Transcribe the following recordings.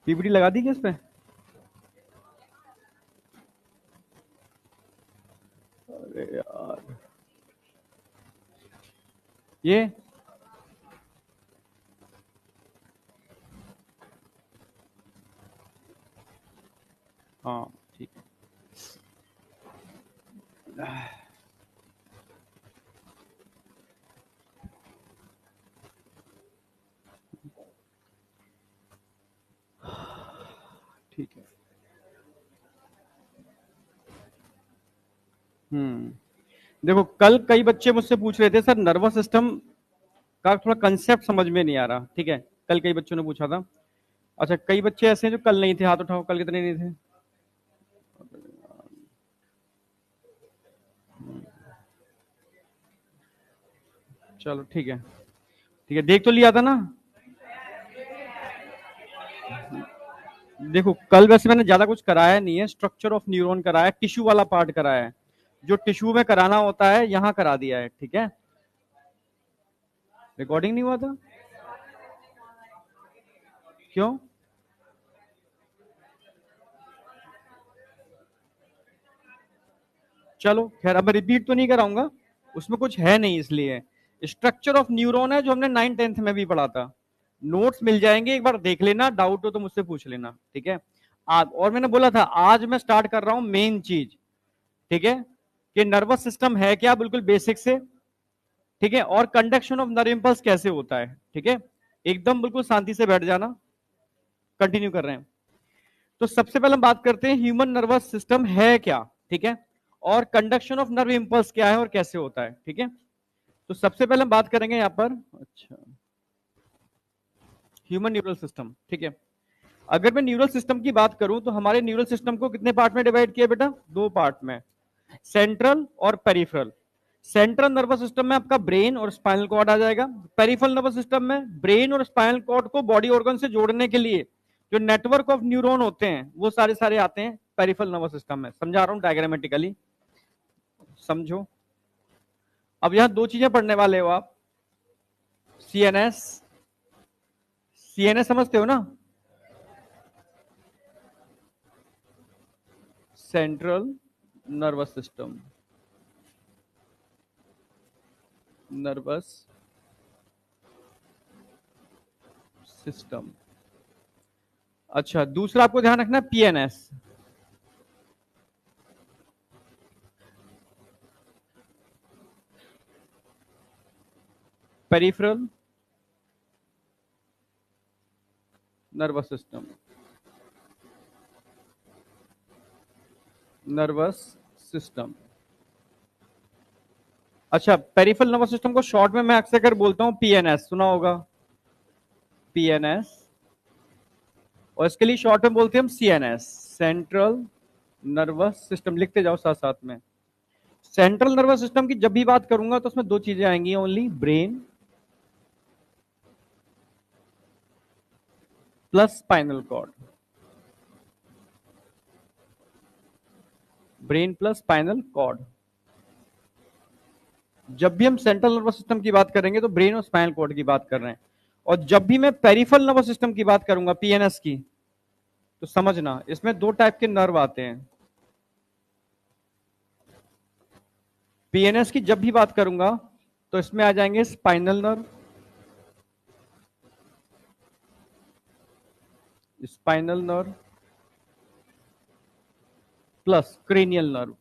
PPT लगा दी क्या इस पे? अरे यार, ये हाँ ठीक है। ठीक है। देखो, कल कई बच्चे मुझसे पूछ रहे थे सर नर्वस सिस्टम का थोड़ा कंसेप्ट समझ में नहीं आ रहा। ठीक है, कल कई बच्चों ने पूछा था। अच्छा, कई बच्चे ऐसे हैं जो कल नहीं थे, हाथ उठाओ, कल कितने नहीं थे? चलो ठीक है, ठीक है, देख तो लिया था ना। देखो, कल वैसे मैंने ज्यादा कुछ कराया नहीं है, स्ट्रक्चर ऑफ न्यूरॉन कराया है, टिश्यू वाला पार्ट कराया है, जो टिश्यू में कराना होता है यहाँ करा दिया है। ठीक है, रिकॉर्डिंग नहीं हुआ था? क्यों? चलो खैर, अब मैं रिपीट तो नहीं कराऊंगा, उसमें कुछ है नहीं इसलिए। स्ट्रक्चर ऑफ न्यूरॉन है जो हमने 9th 10th में भी पढ़ा था। नोट्स मिल जाएंगे, एक बार देख लेना, डाउट हो तो मुझसे पूछ लेना। ठीक है, आज और मैंने बोला था आज मैं स्टार्ट कर रहा हूं मेन चीज। ठीक है, कि नर्वस सिस्टम है क्या, बिल्कुल बेसिक से। ठीक है, और कंडक्शन ऑफ नर्व इंपल्स कैसे होता है। ठीक है, एकदम बिल्कुल शांति से बैठ जाना। कंटिन्यू कर रहे हैं। तो सबसे पहले हम बात करते हैं ह्यूमन नर्वस सिस्टम है क्या। ठीक है, और कंडक्शन ऑफ नर्व इंपल्स क्या है और कैसे होता है। ठीक है, तो सबसे पहले हम बात करेंगे यहां पर, अच्छा, ह्यूमन न्यूरल सिस्टम। ठीक है, अगर मैं न्यूरल सिस्टम की बात करूं तो हमारे न्यूरल सिस्टम को कितने पार्ट में डिवाइड किया बेटा? दो पार्ट में, सेंट्रल और पेरिफेरल। सेंट्रल नर्वस सिस्टम में आपका ब्रेन और स्पाइनल कॉर्ड आ जाएगा। पेरिफेरल नर्वस सिस्टम में ब्रेन और स्पाइनल कॉर्ड को बॉडी ऑर्गन से जोड़ने के लिए जो नेटवर्क ऑफ न्यूरॉन होते हैं वो सारे सारे आते हैं पेरिफेरल नर्वस सिस्टम में। समझा रहा हूं डायग्रामेटिकली, समझो। अब यहां दो चीजें पढ़ने वाले हो आप, सीएनएस। सीएनएस समझते हो ना? Central nervous system, nervous system. अच्छा, दूसरा आपको ध्यान रखना PNS, peripheral nervous system, nervous system. अच्छा, पेरिफेरल नर्वस सिस्टम को शॉर्ट में मैं अक्सर बोलता हूं पीएनएस, सुना होगा पीएनएस, और इसके लिए शॉर्ट में बोलते हैं हम सीएनएस, सेंट्रल नर्वस सिस्टम। लिखते जाओ साथ साथ में। सेंट्रल नर्वस सिस्टम की जब भी बात करूंगा तो उसमें दो चीजें आएंगी only, brain plus spinal cord. Brain plus spinal cord. जब भी हम सेंट्रल नर्वस सिस्टम की बात करेंगे तो ब्रेन और स्पाइनल कॉर्ड की बात कर रहे हैं। और जब भी मैं पेरिफेरल नर्वस सिस्टम की बात करूंगा, पीएनएस की, तो समझना इसमें दो टाइप के नर्व आते हैं। पीएनएस की जब भी बात करूंगा तो इसमें आ जाएंगे spinal nerve, spinal nerve plus cranial nerve.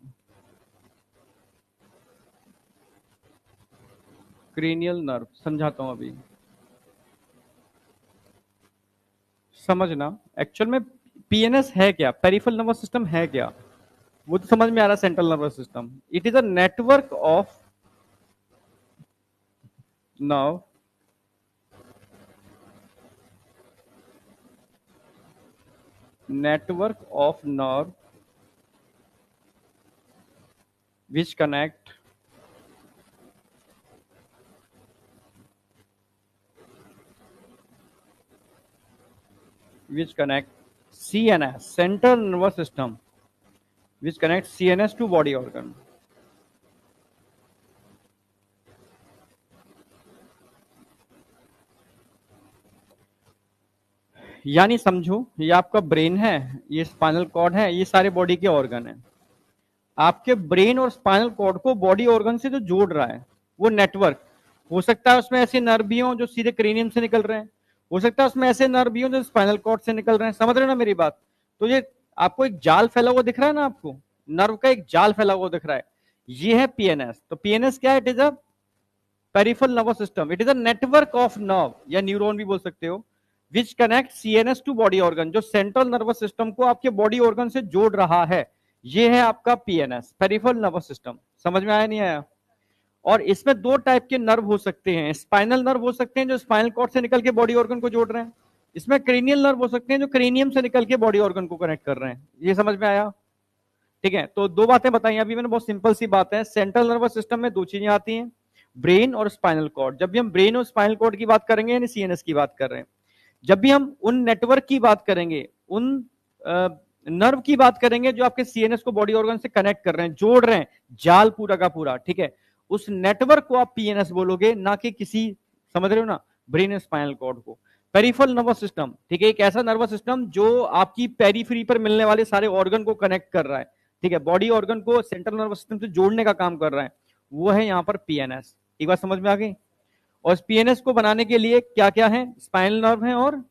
Cranial nerve समझाता हूं अभी, समझना। एक्चुअल में पीएनएस है क्या, पेरिफेरल नर्वस सिस्टम है क्या, वो तो समझ में आ रहा है। Central nervous system, it is a network of nerve network of nerve which connect CNS, central nervous system, which connects CNS to body organ. यानी समझो ये आपका ब्रेन है, ये स्पाइनल कॉर्ड है, ये सारे बॉडी के ऑर्गन है। आपके ब्रेन और स्पाइनल कॉर्ड को बॉडी ऑर्गन से जो जोड़ रहा है वो नेटवर्क, हो सकता है उसमें ऐसे नर्व भी हों जो सीधे क्रेनियम से निकल रहे हैं, हो सकता है उसमें ऐसे नर्व भी हों जो स्पाइनल कॉर्ड से निकल रहे हैं। समझ रहे हो ना मेरी बात? तो ये आपको एक जाल फैला हुआ दिख रहा है ना, आपको नर्व का एक जाल फैला हुआ दिख रहा है, ये है पीएनएस। तो पीएनएस क्या है? It is a peripheral nervous system, it is a network of nerve या न्यूरॉन भी बोल सकते हो, which connect CNS to body organ, जो सेंट्रल नर्वस सिस्टम को आपके बॉडी ऑर्गन से जोड़ रहा है, ये है आपका पीएनएस, पेरिफेरल नर्वस सिस्टम। समझ में आया नहीं आया? और इसमें दो टाइप के नर्व हो सकते हैं, स्पाइनल नर्व हो सकते हैं जो स्पाइनल कॉर्ड से निकल के बॉडी ऑर्गन को जोड़ रहे हैं, इसमें क्रेनियल नर्व हो सकते हैं जो क्रेनियम से निकल के बॉडी ऑर्गन को कनेक्ट कर रहे हैं। ये समझ में आया? ठीक है, तो दो बातें बताई अभी मैंने, बहुत सिंपल सी बात है। सेंट्रल नर्वस सिस्टम में दो चीजें आती हैं, ब्रेन और स्पाइनल कॉर्ड। जब भी हम ब्रेन और स्पाइनल कॉर्ड की बात करेंगे यानी सीएनएस की बात कर रहे हैं, जब भी हम उन नेटवर्क की बात करेंगे, उन नर्व की बात करेंगे जो आपके सीएनएस को बॉडी ऑर्गन से कनेक्ट कर रहे हैं, जोड़ रहे हैं, जाल पूरा का पूरा, ठीक है, उस नेटवर्क को आप पीएनएस बोलोगे, ना कि किसी, समझ रहे हो ना, ब्रेन एंड स्पाइनल कॉर्ड को। पेरिफेरल नर्वस सिस्टम, ठीक है, एक ऐसा नर्वस सिस्टम जो आपकी पेरीफ्री पर मिलने वाले सारे ऑर्गन को कनेक्ट कर रहा है, ठीक है, बॉडी ऑर्गन को सेंट्रल नर्वस सिस्टम से जोड़ने का काम कर रहा है, वो है यहाँ पर पीएनएस। एक बात समझ में आ गई? और पीएनएस को बनाने के लिए क्या क्या है? स्पाइनल नर्व है, और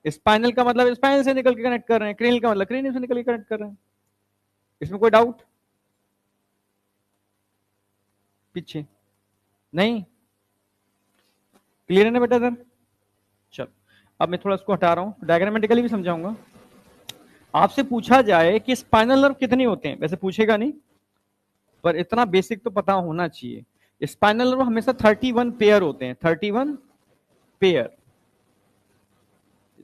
स्पाइनल का मतलब स्पाइनल से निकल के कनेक्ट कर रहे हैं, क्रेनियल का मतलब क्रेनियल से निकल के कनेक्ट कर रहे हैं। इसमें कोई डाउट? पीछे नहीं? क्लियर है ना बेटा? सर चलो, अब मैं थोड़ा इसको हटा रहा हूं, डायग्रामेटिकली भी समझाऊंगा। आपसे पूछा जाए कि स्पाइनल नर्व कितने होते हैं, वैसे पूछेगा नहीं, पर इतना बेसिक तो पता होना चाहिए। स्पाइनल नर्व हमेशा 31 पेयर होते हैं, 31 पेयर,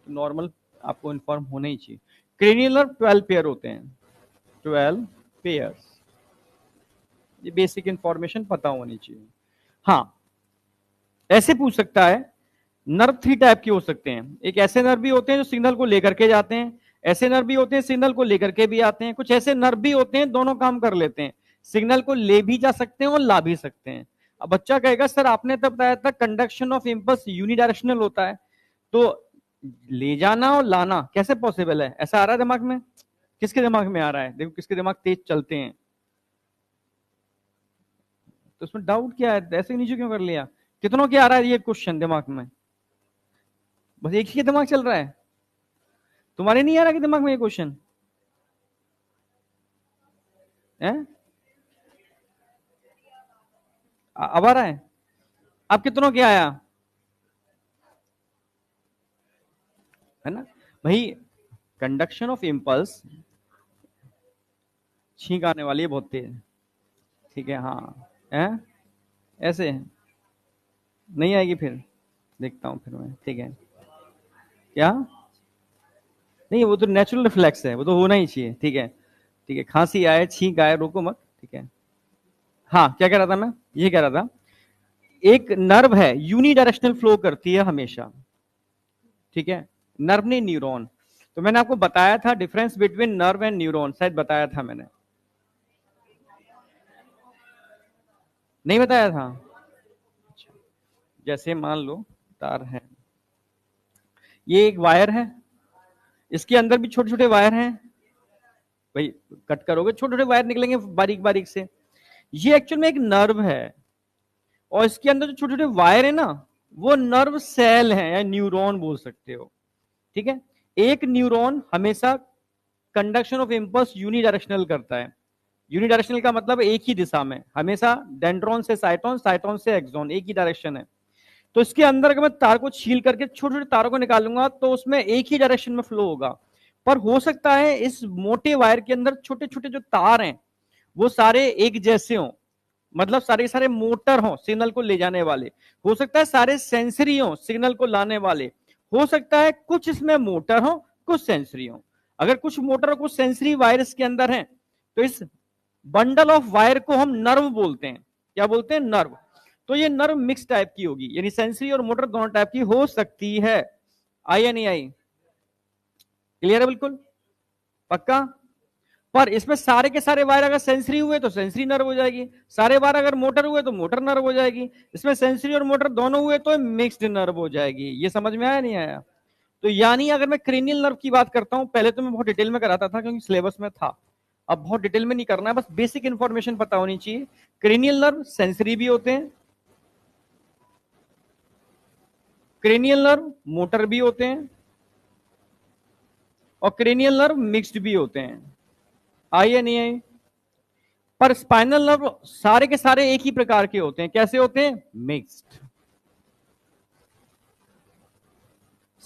नॉर्मल आपको इन्फॉर्म होना ही चाहिए। क्रेनियल नर्व 12 पेयर होते हैं, 12 पेयर, ये बेसिक इंफॉर्मेशन पता होनी चाहिए। हाँ, ऐसे पूछ सकता है, नर्व 3 टाइप के हो सकते हैं, एक ऐसे नर्व भी होते हैं जो सिग्नल को लेकर के जाते हैं, ऐसे नर्व भी होते हैं सिग्नल को लेकर के भी आते हैं, कुछ ऐसे नर्व भी होते हैं दोनों काम कर लेते हैं, सिग्नल को ले भी जा सकते हैं और ला भी सकते हैं। अब बच्चा कहेगा सर आपने तब बताया था कंडक्शन ऑफ इंपल्स यूनिडायरेक्शनल होता है, तो ले जाना और लाना कैसे पॉसिबल है? ऐसा आ रहा है दिमाग में? किसके दिमाग में आ रहा है? देखो किसके दिमाग तेज चलते हैं, तो उसमें डाउट क्या है? ऐसे नीचे क्यों कर लिया? कितनों के आ रहा है ये क्वेश्चन दिमाग में? बस एक ही के दिमाग चल रहा है, तुम्हारे नहीं आ रहा कि दिमाग में ये क्वेश्चन है? अब आ रहा है? अब कितनों के आया है ना भाई? कंडक्शन ऑफ इम्पल्स, छींक आने वाली है बहुत तेज, ठीक है, हाँ है, ऐसे नहीं आएगी फिर, देखता हूँ फिर मैं, ठीक है, क्या नहीं, वो तो नेचुरल रिफ्लेक्स है, वो तो होना ही चाहिए, ठीक है, ठीक है, खांसी आए छींक आए रोको मत, ठीक है। हाँ, क्या कह रहा था मैं? ये कह रहा था, एक नर्व है यूनिडायरेक्शनल फ्लो करती है हमेशा, ठीक है, नर्व नहीं न्यूरॉन। तो मैंने आपको बताया था difference between nerve and neuron, शायद बताया था मैंने, नहीं बताया था? अच्छा, जैसे मान लो तार है, ये एक वायर है, इसके अंदर भी छोटे छोटे वायर हैं, भाई कट करोगे छोटे छोटे वायर निकलेंगे बारीक बारीक से, ये एक्चुअल में एक नर्व है, और इसके अंदर जो छोटे छोटे वायर है ना, वो नर्व सेल है या न्यूरॉन बोल सकते हो, ठीक है। एक न्यूरॉन हमेशा कंडक्शन ऑफ इंपल्स यूनिडायरेक्शनल करता है, यूनिडायरेक्शनल का मतलब एक ही दिशा में, हमेशा डेंड्रॉन से साइटोन, साइटोन से एक्सॉन, एक ही डायरेक्शन है। तो इसके अंदर अगर मैं तार को छील करके छोटे छोटे तारों को निकालूंगा तो उसमें एक ही डायरेक्शन में फ्लो होगा, पर हो सकता है इस मोटे वायर के अंदर छोटे छोटे जो तार हैं वो सारे एक जैसे हों, मतलब सारे सारे मोटर हों सिग्नल को ले जाने वाले, हो सकता है सारे सेंसरी हों सिग्नल को लाने वाले, हो सकता है कुछ इसमें मोटर हो कुछ सेंसरी हो। अगर कुछ मोटर और कुछ सेंसरी वायर इसके अंदर हैं तो इस बंडल ऑफ वायर को हम नर्व बोलते हैं। क्या बोलते हैं? नर्व। तो ये नर्व मिक्स टाइप की होगी, यानी सेंसरी और मोटर दोनों टाइप की हो सकती है। आई या नहीं आई? क्लियर है बिल्कुल पक्का? पर इसमें सारे के सारे वायर अगर सेंसरी हुए तो सेंसरी नर्व हो जाएगी, सारे वायर अगर मोटर हुए तो मोटर नर्व हो जाएगी, इसमें सेंसरी और मोटर दोनों हुए तो मिक्स्ड नर्व हो जाएगी। ये समझ में आया नहीं आया? तो यानी अगर मैं क्रेनियल नर्व की बात करता हूं, पहले तो मैं बहुत डिटेल में कराता था क्योंकि सिलेबस में था, अब बहुत डिटेल में नहीं करना है, बस बेसिक इंफॉर्मेशन पता होनी चाहिए। क्रेनियल नर्व सेंसरी भी होते हैं, क्रेनियल नर्व मोटर भी होते हैं, और क्रेनियल नर्व मिक्स्ड भी होते हैं। आई या नहीं आई? पर स्पाइनल नर्व सारे के सारे एक ही प्रकार के होते हैं। कैसे होते हैं? मिक्स्ड।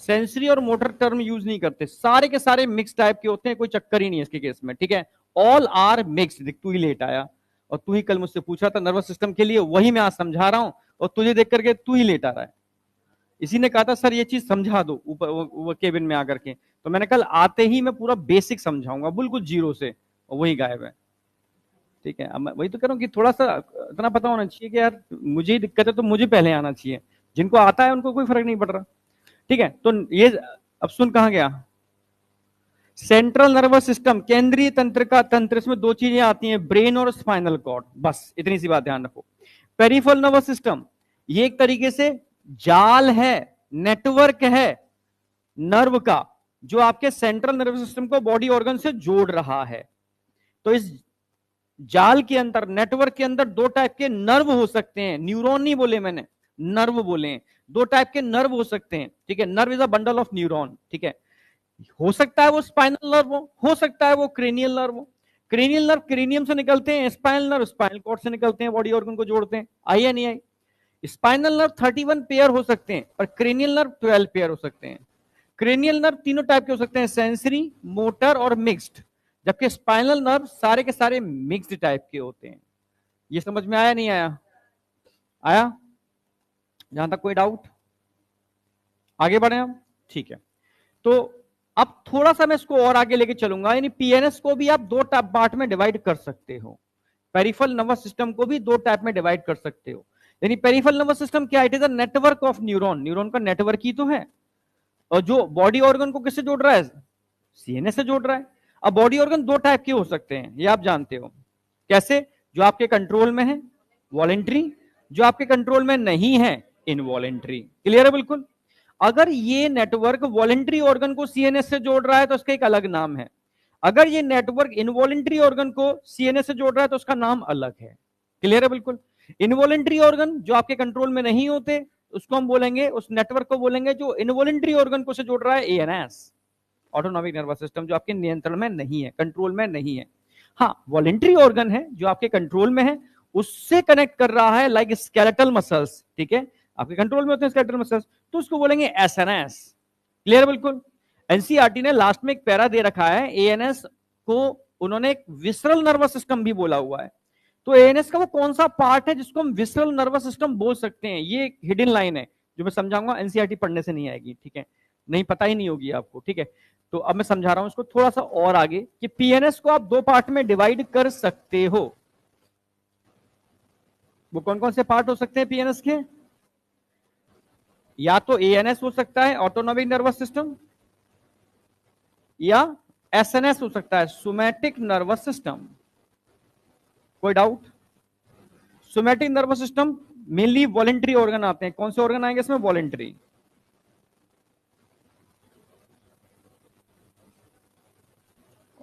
सेंसरी और मोटर टर्म यूज नहीं करते, सारे के सारे मिक्स टाइप के होते हैं, कोई चक्कर ही नहीं है इसके केस में, ठीक है। All are mixed. देख तू ही लेट आया, और तू ही कल मुझसे पूछा था नर्वस सिस्टम के लिए, वही मैं आज समझा रहा हूं, और तुझे देख करके तू ही लेट आ रहा है। इसी ने कहा था सर ये चीज समझा दो ऊपर वो केबिन में आकर के, तो मैंने कल आते ही मैं पूरा बेसिक समझाऊंगा बिल्कुल जीरो से, और वही गायब है। ठीक है, अब मैं वही तो कह रहा हूँ कि थोड़ा सा इतना पता होना चाहिए कि यार मुझे ही दिक्कत है तो मुझे पहले आना चाहिए, जिनको आता है उनको कोई फर्क नहीं पड़ रहा। ठीक है, तो ये अब सुन कहां गया। सेंट्रल नर्वस सिस्टम, केंद्रीय तंत्र का तंत्र, इसमें दो चीजें आती हैं, ब्रेन और स्पाइनल कॉर्ड, बस इतनी सी बात ध्यान रखो। पेरिफेरल नर्वस सिस्टम, ये एक तरीके से जाल है, नेटवर्क है नर्व का, जो आपके सेंट्रल नर्वस सिस्टम को बॉडी ऑर्गन से जोड़ रहा है। तो इस जाल के अंदर, नेटवर्क के अंदर दो टाइप के नर्व हो सकते हैं, न्यूरॉन नहीं बोले मैंने, नर्व बोले। दो टाइप के नर्व हो सकते हैं, ठीक है। Nerve is a bundle of neuron, ठीक है। हो सकता है वो स्पाइनल नर्व हो सकता है वो क्रेनियल नर्व हो। क्रेनियल नर्व क्रेनियम से निकलते हैं, स्पाइनल नर्व स्पाइनल कॉर्ड से निकलते हैं, बॉडी ऑर्गन को जोड़ते हैं। आई या नहीं आई? स्पाइनल नर्व 31 पेयर हो सकते हैं, और क्रेनियल नर्व 12 पेयर हो सकते हैं। क्रेनियल नर्व तीनों टाइप के हो सकते हैं, सेंसरी, मोटर और मिक्स्ड, जबकि स्पाइनल नर्व सारे के सारे मिक्स्ड टाइप के होते हैं। ये समझ में आया नहीं आया? आया? जहां तक कोई डाउट? आगे बढ़े हम, ठीक है। तो अब थोड़ा सा मैं इसको और आगे लेके चलूंगा, यानी पीएनएस को भी आप दो पार्ट में डिवाइड कर सकते हो, पेरिफेरल नर्वस सिस्टम को भी दो टाइप में डिवाइड कर सकते हो। यानी पेरिफेरल नर्वस सिस्टम क्या है? It is a network of neuron, neuron का नेटवर्क ही तो है, और जो बॉडी ऑर्गन को किससे जोड़ रहा है? सीएनएस से जोड़ रहा है। अब बॉडी ऑर्गन दो टाइप के हो सकते हैं, ये आप जानते हो। कैसे? जो आपके कंट्रोल में है, वॉलेंट्री, जो आपके कंट्रोल में नहीं है, इनवॉलेंट्री। क्लियर है बिल्कुल? अगर ये नेटवर्क वॉलेंट्री ऑर्गन को सीएनएस से जोड़ रहा है तो उसका एक अलग नाम है, अगर ये नेटवर्क इनवॉलेंट्री ऑर्गन को सीएनएस से जोड़ रहा है तो उसका नाम अलग है। क्लियर है बिल्कुल? इनवॉलेंट्री ऑर्गन जो आपके कंट्रोल में नहीं होते, उसको हम बोलेंगे, उस नेटवर्क को बोलेंगे जो इनवॉलेंट्री ऑर्गन को से जोड़ रहा है, एएनएस, ऑटोनॉमिक नर्वस सिस्टम, जो आपके नियंत्रण में नहीं है, कंट्रोल में नहीं है। हाँ, वॉलेंट्री ऑर्गन है जो आपके कंट्रोल में है, उससे कनेक्ट कर रहा है, लाइक स्केलेटल मसल्स, ठीक है, आपके कंट्रोल में होते हैं स्केलेटल मसल्स, तो उसको बोलेंगे एसएनएस। क्लियर बिल्कुल? एनसीईआरटी ने लास्ट में एक पैरा दे रखा है, एएनएस को उन्होंने एक विसरल नर्वस सिस्टम भी बोला हुआ है। तो एएनएस का वो कौन सा पार्ट है जिसको हम विसरल नर्वस सिस्टम बोल सकते हैं? ये हिडन लाइन है जो मैं समझाऊंगा, एनसीईआरटी पढ़ने से नहीं आएगी, ठीक है, नहीं पता ही नहीं होगी आपको, ठीक है। तो अब मैं समझा रहा हूं इसको थोड़ा सा और आगे, कि पीएनएस को आप दो पार्ट में डिवाइड कर सकते हो। वो कौन कौन से पार्ट हो सकते हैं पीएनएस के? या तो एएनएस हो सकता है, ऑटोनॉमिक नर्वस सिस्टम, या एसएनएस हो सकता है, सोमैटिक नर्वस सिस्टम। कोई doubt? Somatic nervous system mainly voluntary organ आते हैं। कौन से ऑर्गन आएंगे इसमें? वॉलेंट्री।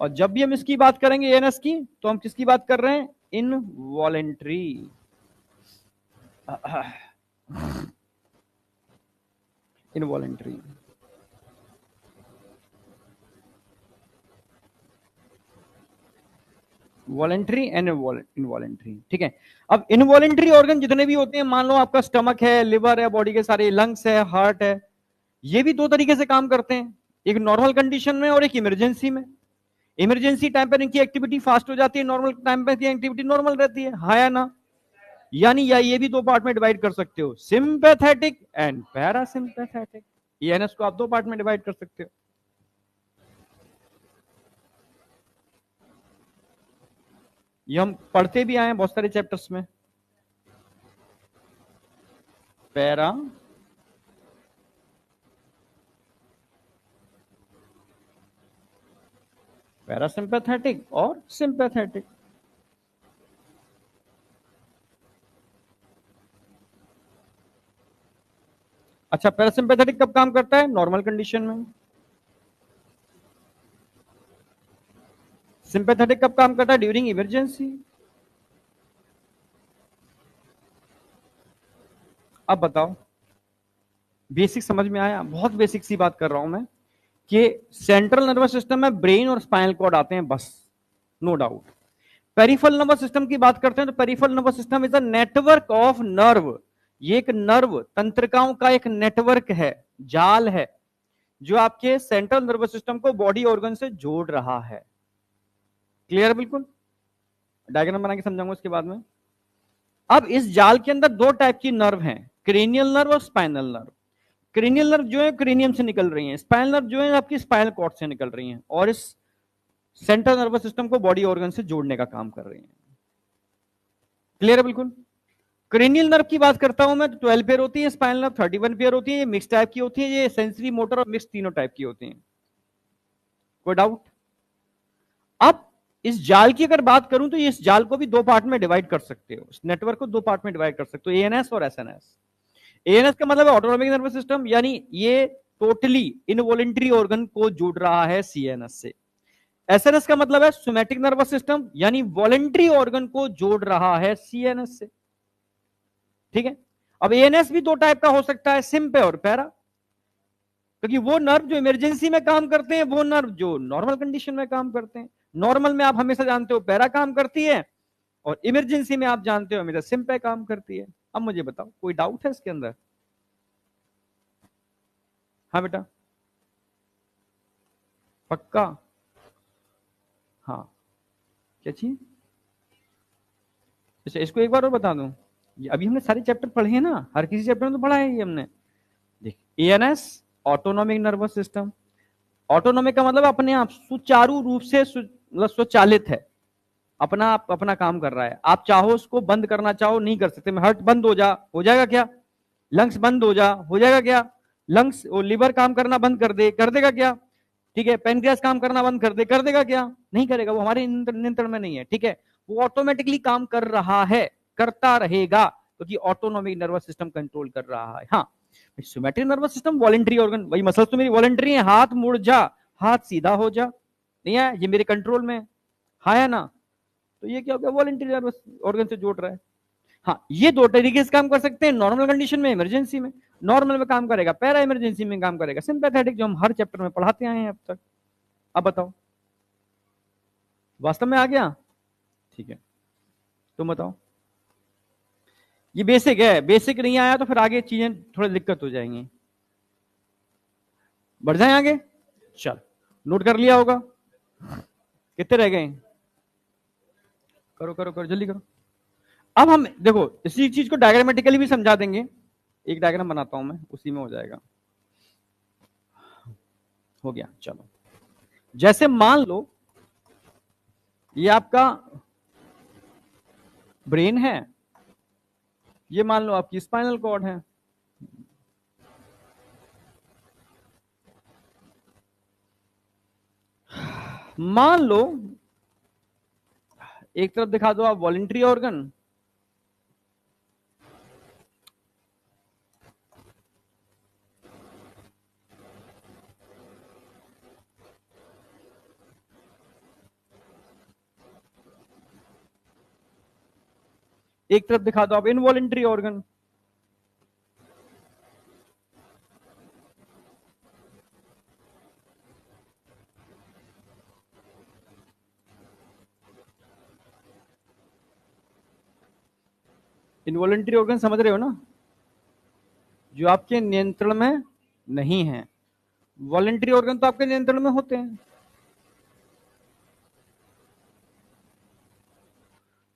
और जब भी हम इसकी बात करेंगे एएनएस की, तो हम किसकी बात कर रहे हैं? Involuntary. Involuntary. Voluntary and involuntary, ठीक है। अब इनवॉलेंट्री ऑर्गन जितने भी होते हैं, मान लो आपका स्टमक है, लिवर है, बॉडी के सारे लंग्स है, हार्ट है, ये भी दो तरीके से काम करते हैं, एक नॉर्मल कंडीशन में और एक इमरजेंसी में। इमरजेंसी टाइम पर इनकी एक्टिविटी फास्ट हो जाती है, नॉर्मल टाइम पर एक्टिविटी नॉर्मल रहती है, हाँ या ना? यानी या ये भी दो पार्ट में डिवाइड कर सकते हो, सिंपैथेटिक एंड पैरासिम्पैथेटिक। ईएनएस को आप दो पार्ट में डिवाइड कर सकते हो। ये हम पढ़ते भी आए हैं बहुत सारे चैप्टर्स में। पैरा पैरासिम्पैथेटिक और सिंपैथेटिक। अच्छा, पैरासिम्पैथेटिक कब काम करता है? नॉर्मल कंडीशन में। सिंपैथेटिक कब काम करता है? During emergency. अब बताओ, बेसिक समझ में आया? बहुत बेसिक सी बात कर रहा हूं मैं कि सेंट्रल नर्वस सिस्टम में ब्रेन और स्पाइनल कॉर्ड आते हैं बस, no doubt. Peripheral nervous system की बात करते हैं तो peripheral nervous system is a network of nerve. ये एक नर्व तंत्रिकाओं का एक नेटवर्क है, जाल है, जो आपके सेंट्रल नर्वस सिस्टम को बॉडी ऑर्गन से जोड़ रहा है। क्लियर? बिल्कुल। डायग्राम बना के समझाऊंगा उसके बाद में। अब इस जाल के अंदर दो टाइप की नर्व हैं, क्रेनियल नर्व और स्पाइनल नर्व। क्रेनियल नर्व जो है क्रेनियम से निकल रही है, स्पाइनल नर्व जो है आपकी स्पाइनल कॉर्ड से निकल रही है और इस सेंट्रल नर्वस सिस्टम को बॉडी ऑर्गन से जोड़ने का काम कर रही है। क्लियर है? बिल्कुल। क्रेनियल नर्व की बात करता हूं मैं तो 12 पेयर होती है, स्पाइनल नर्व 31 पेयर होती है। ये मिक्स टाइप की होती है, ये सेंसरी, मोटर और मिक्स तीनों टाइप की होती हैं। कोई डाउट? अब इस जाल की अगर बात करूं तो इस जाल को भी दो पार्ट में डिवाइड कर सकते हो, इस नेटवर्क को दो पार्ट में डिवाइड कर सकते हो, एएनएस और एसएनएस। एएनएस का मतलब है ऑटोनॉमिक नर्वस सिस्टम, यानी ये टोटली इनवॉलेंट्री ऑर्गन को जोड़ रहा है सीएनएस से। एसएनएस का मतलब है सोमैटिक नर्वस सिस्टम, यानी वॉलेंट्री ऑर्गन को जोड़ रहा है सीएनएस से। ठीक है। अब एएनएस भी दो टाइप का हो सकता है, सिंपे और पैरा, क्योंकि वो नर्व जो इमरजेंसी में काम करते हैं, वो नर्व जो नॉर्मल कंडीशन में काम करते हैं। नॉर्मल में आप हमेशा जानते हो पैरा काम करती है और इमरजेंसी में आप जानते हो हमेशा सिंपे काम करती है। अब मुझे बताओ, कोई डाउट है इसके अंदर? हाँ बेटा, पक्का? हाँ, क्या चीज? अच्छा, इसको एक बार और बता दूं, अभी हमने सारे चैप्टर पढ़े हैं ना, हर किसी चैप्टर में तो पढ़ा है ये हमने। देख, ANS autonomic nervous system. Autonomic का मतलब अपने आप सुचारू रूप से मतलब स्वचालित है, अपना आप अपना काम कर रहा है। आप चाहो उसको बंद करना, चाहो नहीं कर सकते। मैं हार्ट बंद हो जाएगा क्या? लंग्स बंद हो जाएगा क्या? लंग्स और लिवर काम करना बंद कर देगा क्या? ठीक है। पेनक्रियास काम करना बंद कर देगा क्या? नहीं करेगा, वो हमारे नियंत्रण में नहीं है। ठीक है। वो ऑटोमेटिकली काम कर रहा है, करता रहेगा, क्योंकि ऑटोनॉमिक नर्वस सिस्टम कंट्रोल कर रहा है। हाँ, somatic nervous system voluntary organ, वही मसल्स तो मेरी वॉलेंट्री है, हाथ मुड़ जा, हाथ सीधा हो जा, नहीं है, ये मेरे कंट्रोल में। हाँ है ना? तो ये क्या हो गया? वॉलेंट्री नर्वस ऑर्गन से जोड़ रहा है। हाँ, ये दो तरीके से काम कर सकते हैं, नॉर्मल कंडीशन में, इमरजेंसी में। नॉर्मल में काम करेगा, पैरा इमरजेंसी में काम करेगा सिंपैथेटिक, जो हम हर चैप्टर में पढ़ाते आए हैं अब तक। अब बताओ, वास्तव में आ गया? ठीक है, तुम बताओ। ये बेसिक है, बेसिक नहीं आया तो फिर आगे चीजें थोड़ी दिक्कत हो जाएंगी। बढ़ जाए आगे? चल, नोट कर लिया होगा? कितने रह गए? करो करो करो, जल्दी करो। अब हम देखो इसी चीज को डायग्रामेटिकली भी समझा देंगे। एक डायग्राम बनाता हूं मैं, उसी में हो जाएगा। हो गया, चलो। जैसे मान लो ये आपका ब्रेन है, ये मान लो आपकी स्पाइनल कॉर्ड है। मान लो एक तरफ दिखा दो आप वॉलेंट्री ऑर्गन, एक तरफ दिखा दो आप इनवॉलेंट्री ऑर्गन। इनवॉलेंट्री ऑर्गन समझ रहे हो ना, जो आपके नियंत्रण में नहीं है। वॉलेंट्री ऑर्गन तो आपके नियंत्रण में होते हैं।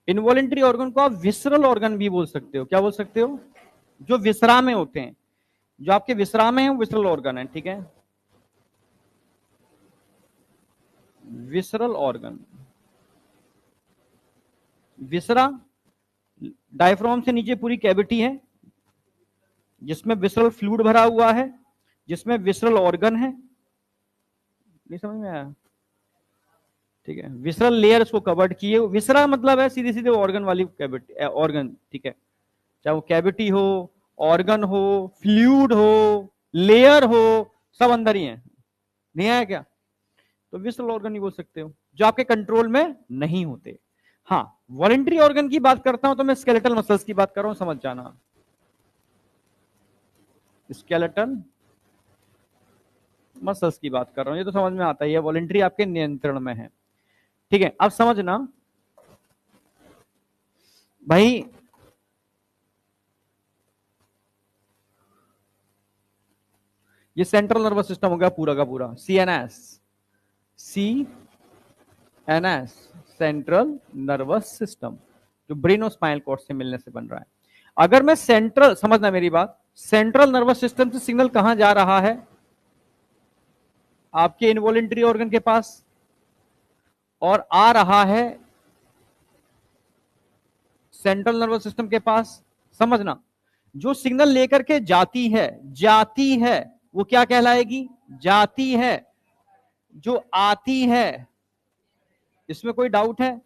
इनवॉलेंट्री ऑर्गन को आप विसरल ऑर्गन भी बोल सकते हो। क्या बोल सकते हो? जो विश्राम में होते हैं, जो आपके विश्राम में है, वो विसरल ऑर्गन है। ठीक है, विसरल ऑर्गन। विसरा, डायफ्राम से नीचे पूरी कैविटी है जिसमें विसरल फ्लूइड भरा हुआ है, जिसमें विसरल ऑर्गन है। नहीं समझ में आया? ठीक है, विसरल लेयर उसको कवर्ड किए। विसरा मतलब है सीधे सीधे ऑर्गन वाली कैविटी, ऑर्गन। ठीक है, चाहे वो कैविटी हो, ऑर्गन हो, फ्लूइड हो, लेयर हो, सब अंदर ही है। नहीं आया क्या? तो विसरल ऑर्गन ही बोल सकते हो, जो आपके कंट्रोल में नहीं होते। हाँ, वॉलेंट्री ऑर्गन की बात करता हूं तो मैं स्केलेटल मसल्स की बात कर रहा हूं, समझ जाना। स्केलेटल मसल्स की बात कर रहा हूं, ये तो समझ में आता ही है, वॉलेंट्री आपके नियंत्रण में है। ठीक है, अब समझना भाई, ये सेंट्रल नर्वस सिस्टम हो गया पूरा का पूरा, CNS, CNS, central nervous system, जो ब्रेन और स्पाइनल कॉर्ड से मिलने से बन रहा है। अगर मैं सेंट्रल, समझना मेरी बात, सेंट्रल नर्वस सिस्टम से सिग्नल कहां जा रहा है? आपके इनवॉलेंट्री ऑर्गन के पास, और आ रहा है सेंट्रल नर्वस सिस्टम के पास। समझना, जो सिग्नल लेकर के जाती है वो क्या कहलाएगी? जाती है। जो आती है, इसमें कोई डाउट है?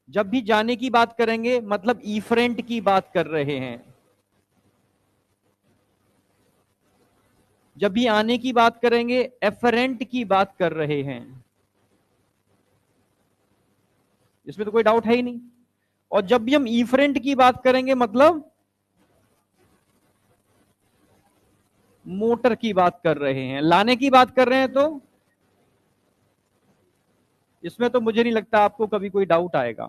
जब भी जाने की बात करेंगे मतलब इफरेंट की बात कर रहे हैं, जब भी आने की बात करेंगे एफरेंट की बात कर रहे हैं, इसमें तो कोई डाउट है ही नहीं। और जब भी हम इफरेंट की बात करेंगे मतलब मोटर की बात कर रहे हैं, लाने की बात कर रहे हैं, तो इसमें तो मुझे नहीं लगता आपको कभी कोई डाउट आएगा।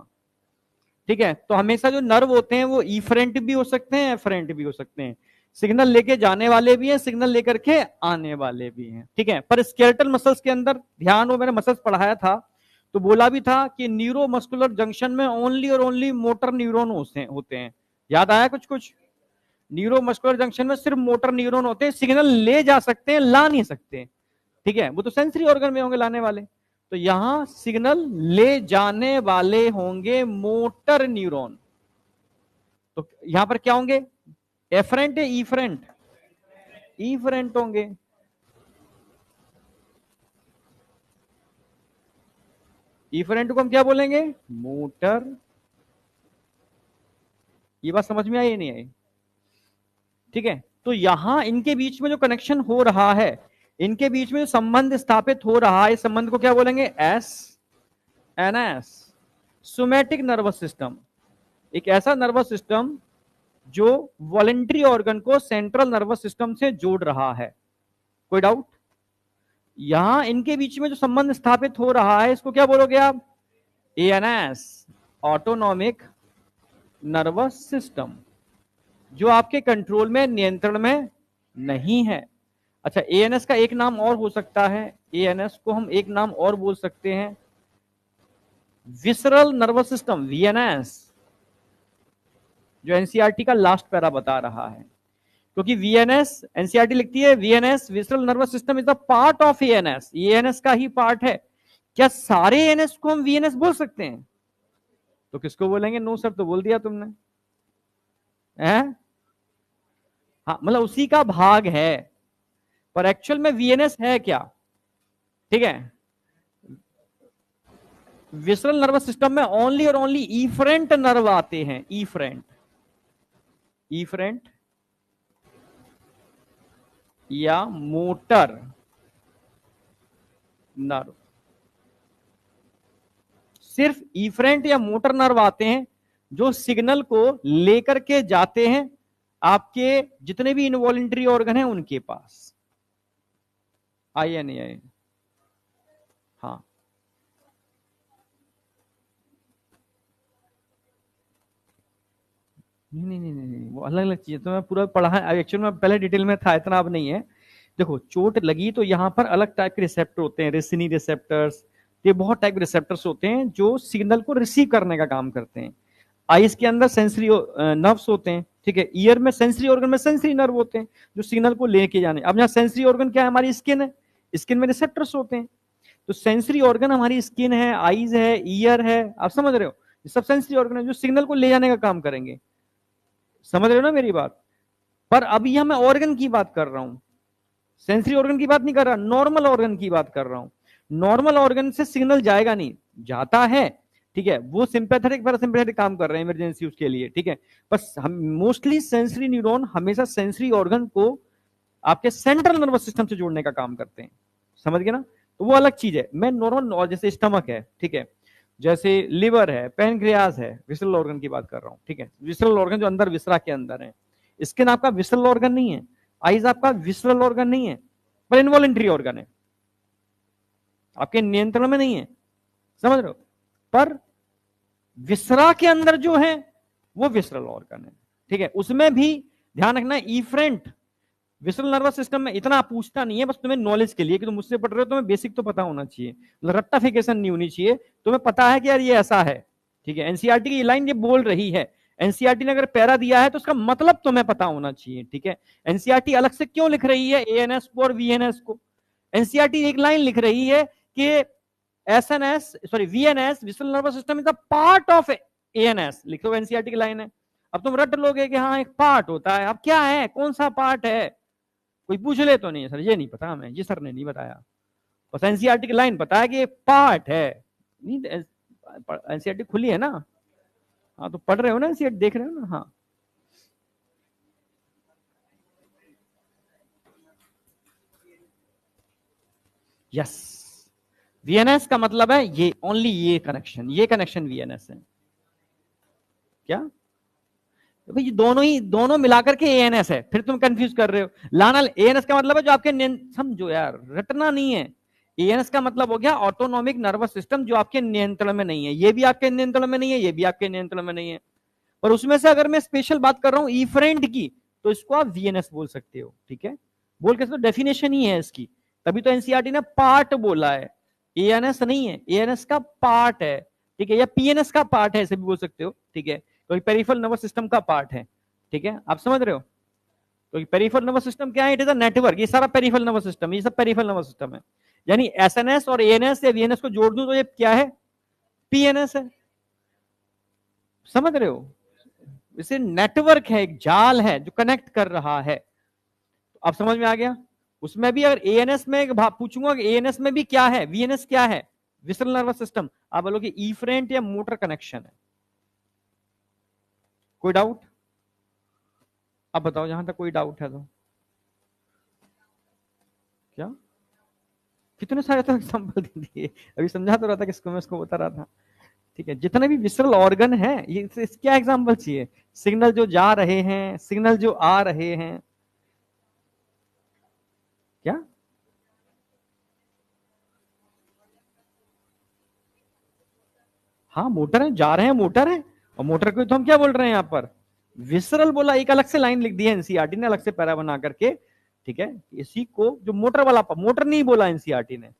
ठीक है, तो हमेशा जो नर्व होते हैं वो इफरेंट भी हो सकते हैं, एफरेंट भी हो सकते हैं। सिग्नल लेके जाने वाले भी हैं, सिग्नल लेकर के आने वाले भी हैं। ठीक है, पर स्केलेटल मसल्स के अंदर ध्यान हो, मैंने मसल्स पढ़ाया था तो बोला भी था कि न्यूरोमस्कुलर जंक्शन में ओनली और ओनली मोटर न्यूरॉन होते हैं। याद आया कुछ कुछ? न्यूरोमस्कुलर जंक्शन में सिर्फ मोटर न्यूरॉन होते हैं, सिग्नल ले जा सकते हैं, ला नहीं सकते। ठीक है, वो तो सेंसरी ऑर्गन में होंगे लाने वाले। तो यहां सिग्नल ले जाने वाले होंगे मोटर न्यूरॉन। तो यहां पर क्या होंगे? एफरेंट या ईफरेंट? ईफरेंट होंगे। ईफरेंट को हम क्या बोलेंगे? मोटर। ये बात समझ में आई या नहीं आई? ठीक है, तो यहां इनके बीच में जो कनेक्शन हो रहा है, इनके बीच में जो संबंध स्थापित हो रहा है, इस संबंध को क्या बोलेंगे? S N S, somatic nervous system. एक ऐसा नर्वस सिस्टम जो वॉलेंट्री ऑर्गन को सेंट्रल नर्वस सिस्टम से जोड़ रहा है। कोई डाउट? यहां इनके बीच में जो संबंध स्थापित हो रहा है, इसको क्या बोलोगे आप? एएनएस, ऑटोनॉमिक नर्वस सिस्टम, जो आपके कंट्रोल में, नियंत्रण में नहीं है। अच्छा, एएनएस का एक नाम और हो सकता है, एएनएस को हम एक नाम और बोल सकते हैं, विसरल नर्वस सिस्टम, वीएनएस, जो एनसीईआरटी का लास्ट पैरा बता रहा है। क्योंकि वीएनएस, एनसीईआरटी लिखती है VNS, visceral nervous system, is the part of ANS, ANS का ही पार्ट है। क्या सारे एएनएस को हम वीएनएस बोल सकते हैं? तो किसको बोलेंगे? नो सर, तो बोल दिया तुमने है। हाँ, मतलब उसी का भाग है, पर एक्चुअल में वीएनएस है क्या? ठीक है, विसरल नर्वस सिस्टम में ओनली और ओनली इफरेंट नर्व आते हैं, इफरेंट, इफरेंट या मोटर नर्व। सिर्फ इफरेंट या मोटर नर्व आते हैं जो सिग्नल को लेकर के जाते हैं आपके जितने भी इनवॉलेंट्री ऑर्गन हैं उनके पास। आई या नहीं आई? हाँ, नहीं, वो अलग अलग चीज। तो मैं पूरा पढ़ा है एक्चुअल में, पहले डिटेल में था, इतना अब नहीं है। देखो, चोट लगी तो यहाँ पर अलग टाइप के रिसेप्टर होते हैं, रेसिनी रिसेप्टर्स, ये बहुत टाइप के रिसेप्टर्स होते हैं जो सिग्नल को रिसीव करने का काम करते हैं। आईज के अंदर सेंसरी नर्व्स होते हैं। ठीक है, ईयर में सेंसरी ऑर्गन में सेंसरी नर्व होते हैं जो सिग्नल को लेके जाने। अब यहाँ सेंसरी ऑर्गन क्या है? हमारी स्किन है, स्किन में रिसेप्टर्स होते हैं। तो सेंसरी ऑर्गन हमारी स्किन है, आईज है, ईयर है, आप समझ रहे हो? ये सब सेंसरी ऑर्गन है जो सिग्नल को ले जाने का काम करेंगे। समझ रहे हो ना मेरी बात? पर अभी यहां मैं ऑर्गन की बात कर रहा हूं, सेंसरी ऑर्गन की बात नहीं कर रहा, नॉर्मल ऑर्गन की बात कर रहा हूं। नॉर्मल ऑर्गन से सिग्नल जाएगा नहीं, जाता है, ठीक है, वो सिंपैथेटिक पैरासिम्पैथेटिक काम कर रहे हैं इमरजेंसी उसके लिए, ठीक है। बस हम मोस्टली सेंसरी न्यूरॉन हमेशा सेंसरी ऑर्गन को आपके सेंट्रल नर्वस सिस्टम से जोड़ने का काम करते हैं, समझ गए ना। तो वो अलग चीज है। मैं नॉर्मल जैसे स्टमक है, ठीक है, जैसे लिवर है, पैनक्रियाज है, विसरल ऑर्गन की बात कर रहा हूँ, ठीक है, विसरल ऑर्गन जो अंदर विसरा के अंदर है। स्किन आपका विसरल ऑर्गन नहीं है, आईज आपका विसरल ऑर्गन नहीं है, पर इनवॉलेंट्री ऑर्गन है, आपके नियंत्रण में नहीं है, समझ रहे हो। पर विसरा के अंदर जो है वो विसरल ऑर्गन है, ठीक है। उसमें भी ध्यान रखना, इफ्रेंट विसरल नर्वस सिस्टम में इतना पूछता नहीं है, बस तुम्हें नॉलेज के लिए कि तुम मुझसे पढ़ रहे हो, तुम्हें बेसिक तो पता होना चाहिए, रट्टाफिकेशन नहीं होनी चाहिए, तुम्हें पता है कि यार ये ऐसा है, ठीक है। एनसीईआरटी की लाइन ये बोल रही है, एनसीईआरटी ने अगर पैरा दिया है तो उसका मतलब तुम्हें पता होना चाहिए, ठीक है। एनसीईआरटी अलग से क्यों लिख रही है एएनएस को और वीएनएस को? एनसीईआरटी एक लाइन लिख रही है कि SNS sorry VNS visceral nervous system is a part of ANS, लिखो एनसीईआरटी की लाइन है। अब तुम रट लोगे कि हाँ एक पार्ट होता है, अब क्या है, कौन सा पार्ट है, कोई पूछ ले तो नहीं है सर, ये नहीं पता हमें, ये सर ने नहीं बताया, बस एनसीईआरटी की लाइन पता है कि ये पार्ट है। नहीं एनसीईआरटी खुली है ना, हाँ तो पढ़ रहे हो ना, एनसीईआरटी देख रहे हो ना, हाँ। यस, वीएनएस का मतलब है ये, ओनली ये कनेक्शन वीएनएस है। क्या तो भाई दोनों मिलाकर के एएनएस है, फिर तुम कंफ्यूज कर रहे हो। लाना एएनएस का मतलब है जो आपके समझो यार, रटना नहीं है। एएनएस का मतलब हो गया ऑटोनॉमिक नर्वस सिस्टम, जो आपके नियंत्रण में नहीं है, ये भी आपके नियंत्रण में नहीं है, ये भी आपके नियंत्रण में नहीं है। पर उसमें से अगर मैं स्पेशल बात कर रहा हूं इफरेंट की, तो इसको आप वीएनएस बोल सकते हो, ठीक है। बोल के तो डेफिनेशन ही है इसकी, तभी तो एनसीईआरटी ने पार्ट बोला है, एएनएस नहीं है, एएनएस का पार्ट है, ठीक है, या पीएनएस का पार्ट है, ऐसे भी बोल सकते हो, ठीक है। तो पेरिफेरल नर्वस सिस्टम का पार्ट है, ठीक है, आप समझ रहे हो। तो पेरिफेरल नर्वस सिस्टम क्या है, इट इज अ नेटवर्क, ये सारा पेरिफेरल नर्वस सिस्टम, ये सब पेरिफेरल नर्वस सिस्टम है। यानी एसएनएस और एएनएस या वीएनएस को जोड़ दूं तो ये क्या है, पीएनएस है, समझ रहे हो। इसे नेटवर्क है, एक जाल है जो कनेक्ट कर रहा है। तो अब समझ में आ गया। उसमें भी अगर एएनएस में पूछूंगा कि एएनएस में भी क्या है, वीएनएस क्या है, विसरल नर्वस सिस्टम, आप बोलोगे इफरेंट या मोटर कनेक्शन है। कोई डाउट? अब बताओ जहां तक कोई डाउट है तो। क्या कितने सारे तो एग्जांपल दे दिए, अभी समझा तो रहा था किसको, मैं उसको बता रहा था, ठीक है। जितने भी विसरल ऑर्गन है ये क्या एग्जांपल चाहिए, सिग्नल जो जा रहे हैं, सिग्नल जो आ रहे हैं। क्या हाँ मोटर है, जा रहे हैं मोटर है, और मोटर को तो हम क्या बोल रहे हैं यहाँ पर, विसरल बोला, एक अलग से लाइन लिख दी है एनसीईआरटी ने, अलग से पैरा बना करके, ठीक है। इसी को जो मोटर वाला, मोटर नहीं बोला एनसीईआरटी ने,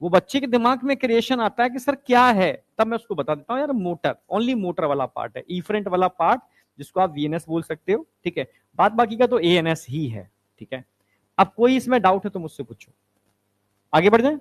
वो बच्चे के दिमाग में क्रिएशन आता है कि सर क्या है, तब मैं उसको बता देता हूँ यार मोटर, ओनली मोटर वाला पार्ट है, इफरेंट वाला पार्ट जिसको आप वीएनएस बोल सकते हो, ठीक है। बात बाकी का तो एएनएस ही है, ठीक है। अब कोई इसमें डाउट है तो मुझसे पूछो, आगे बढ़ जाए,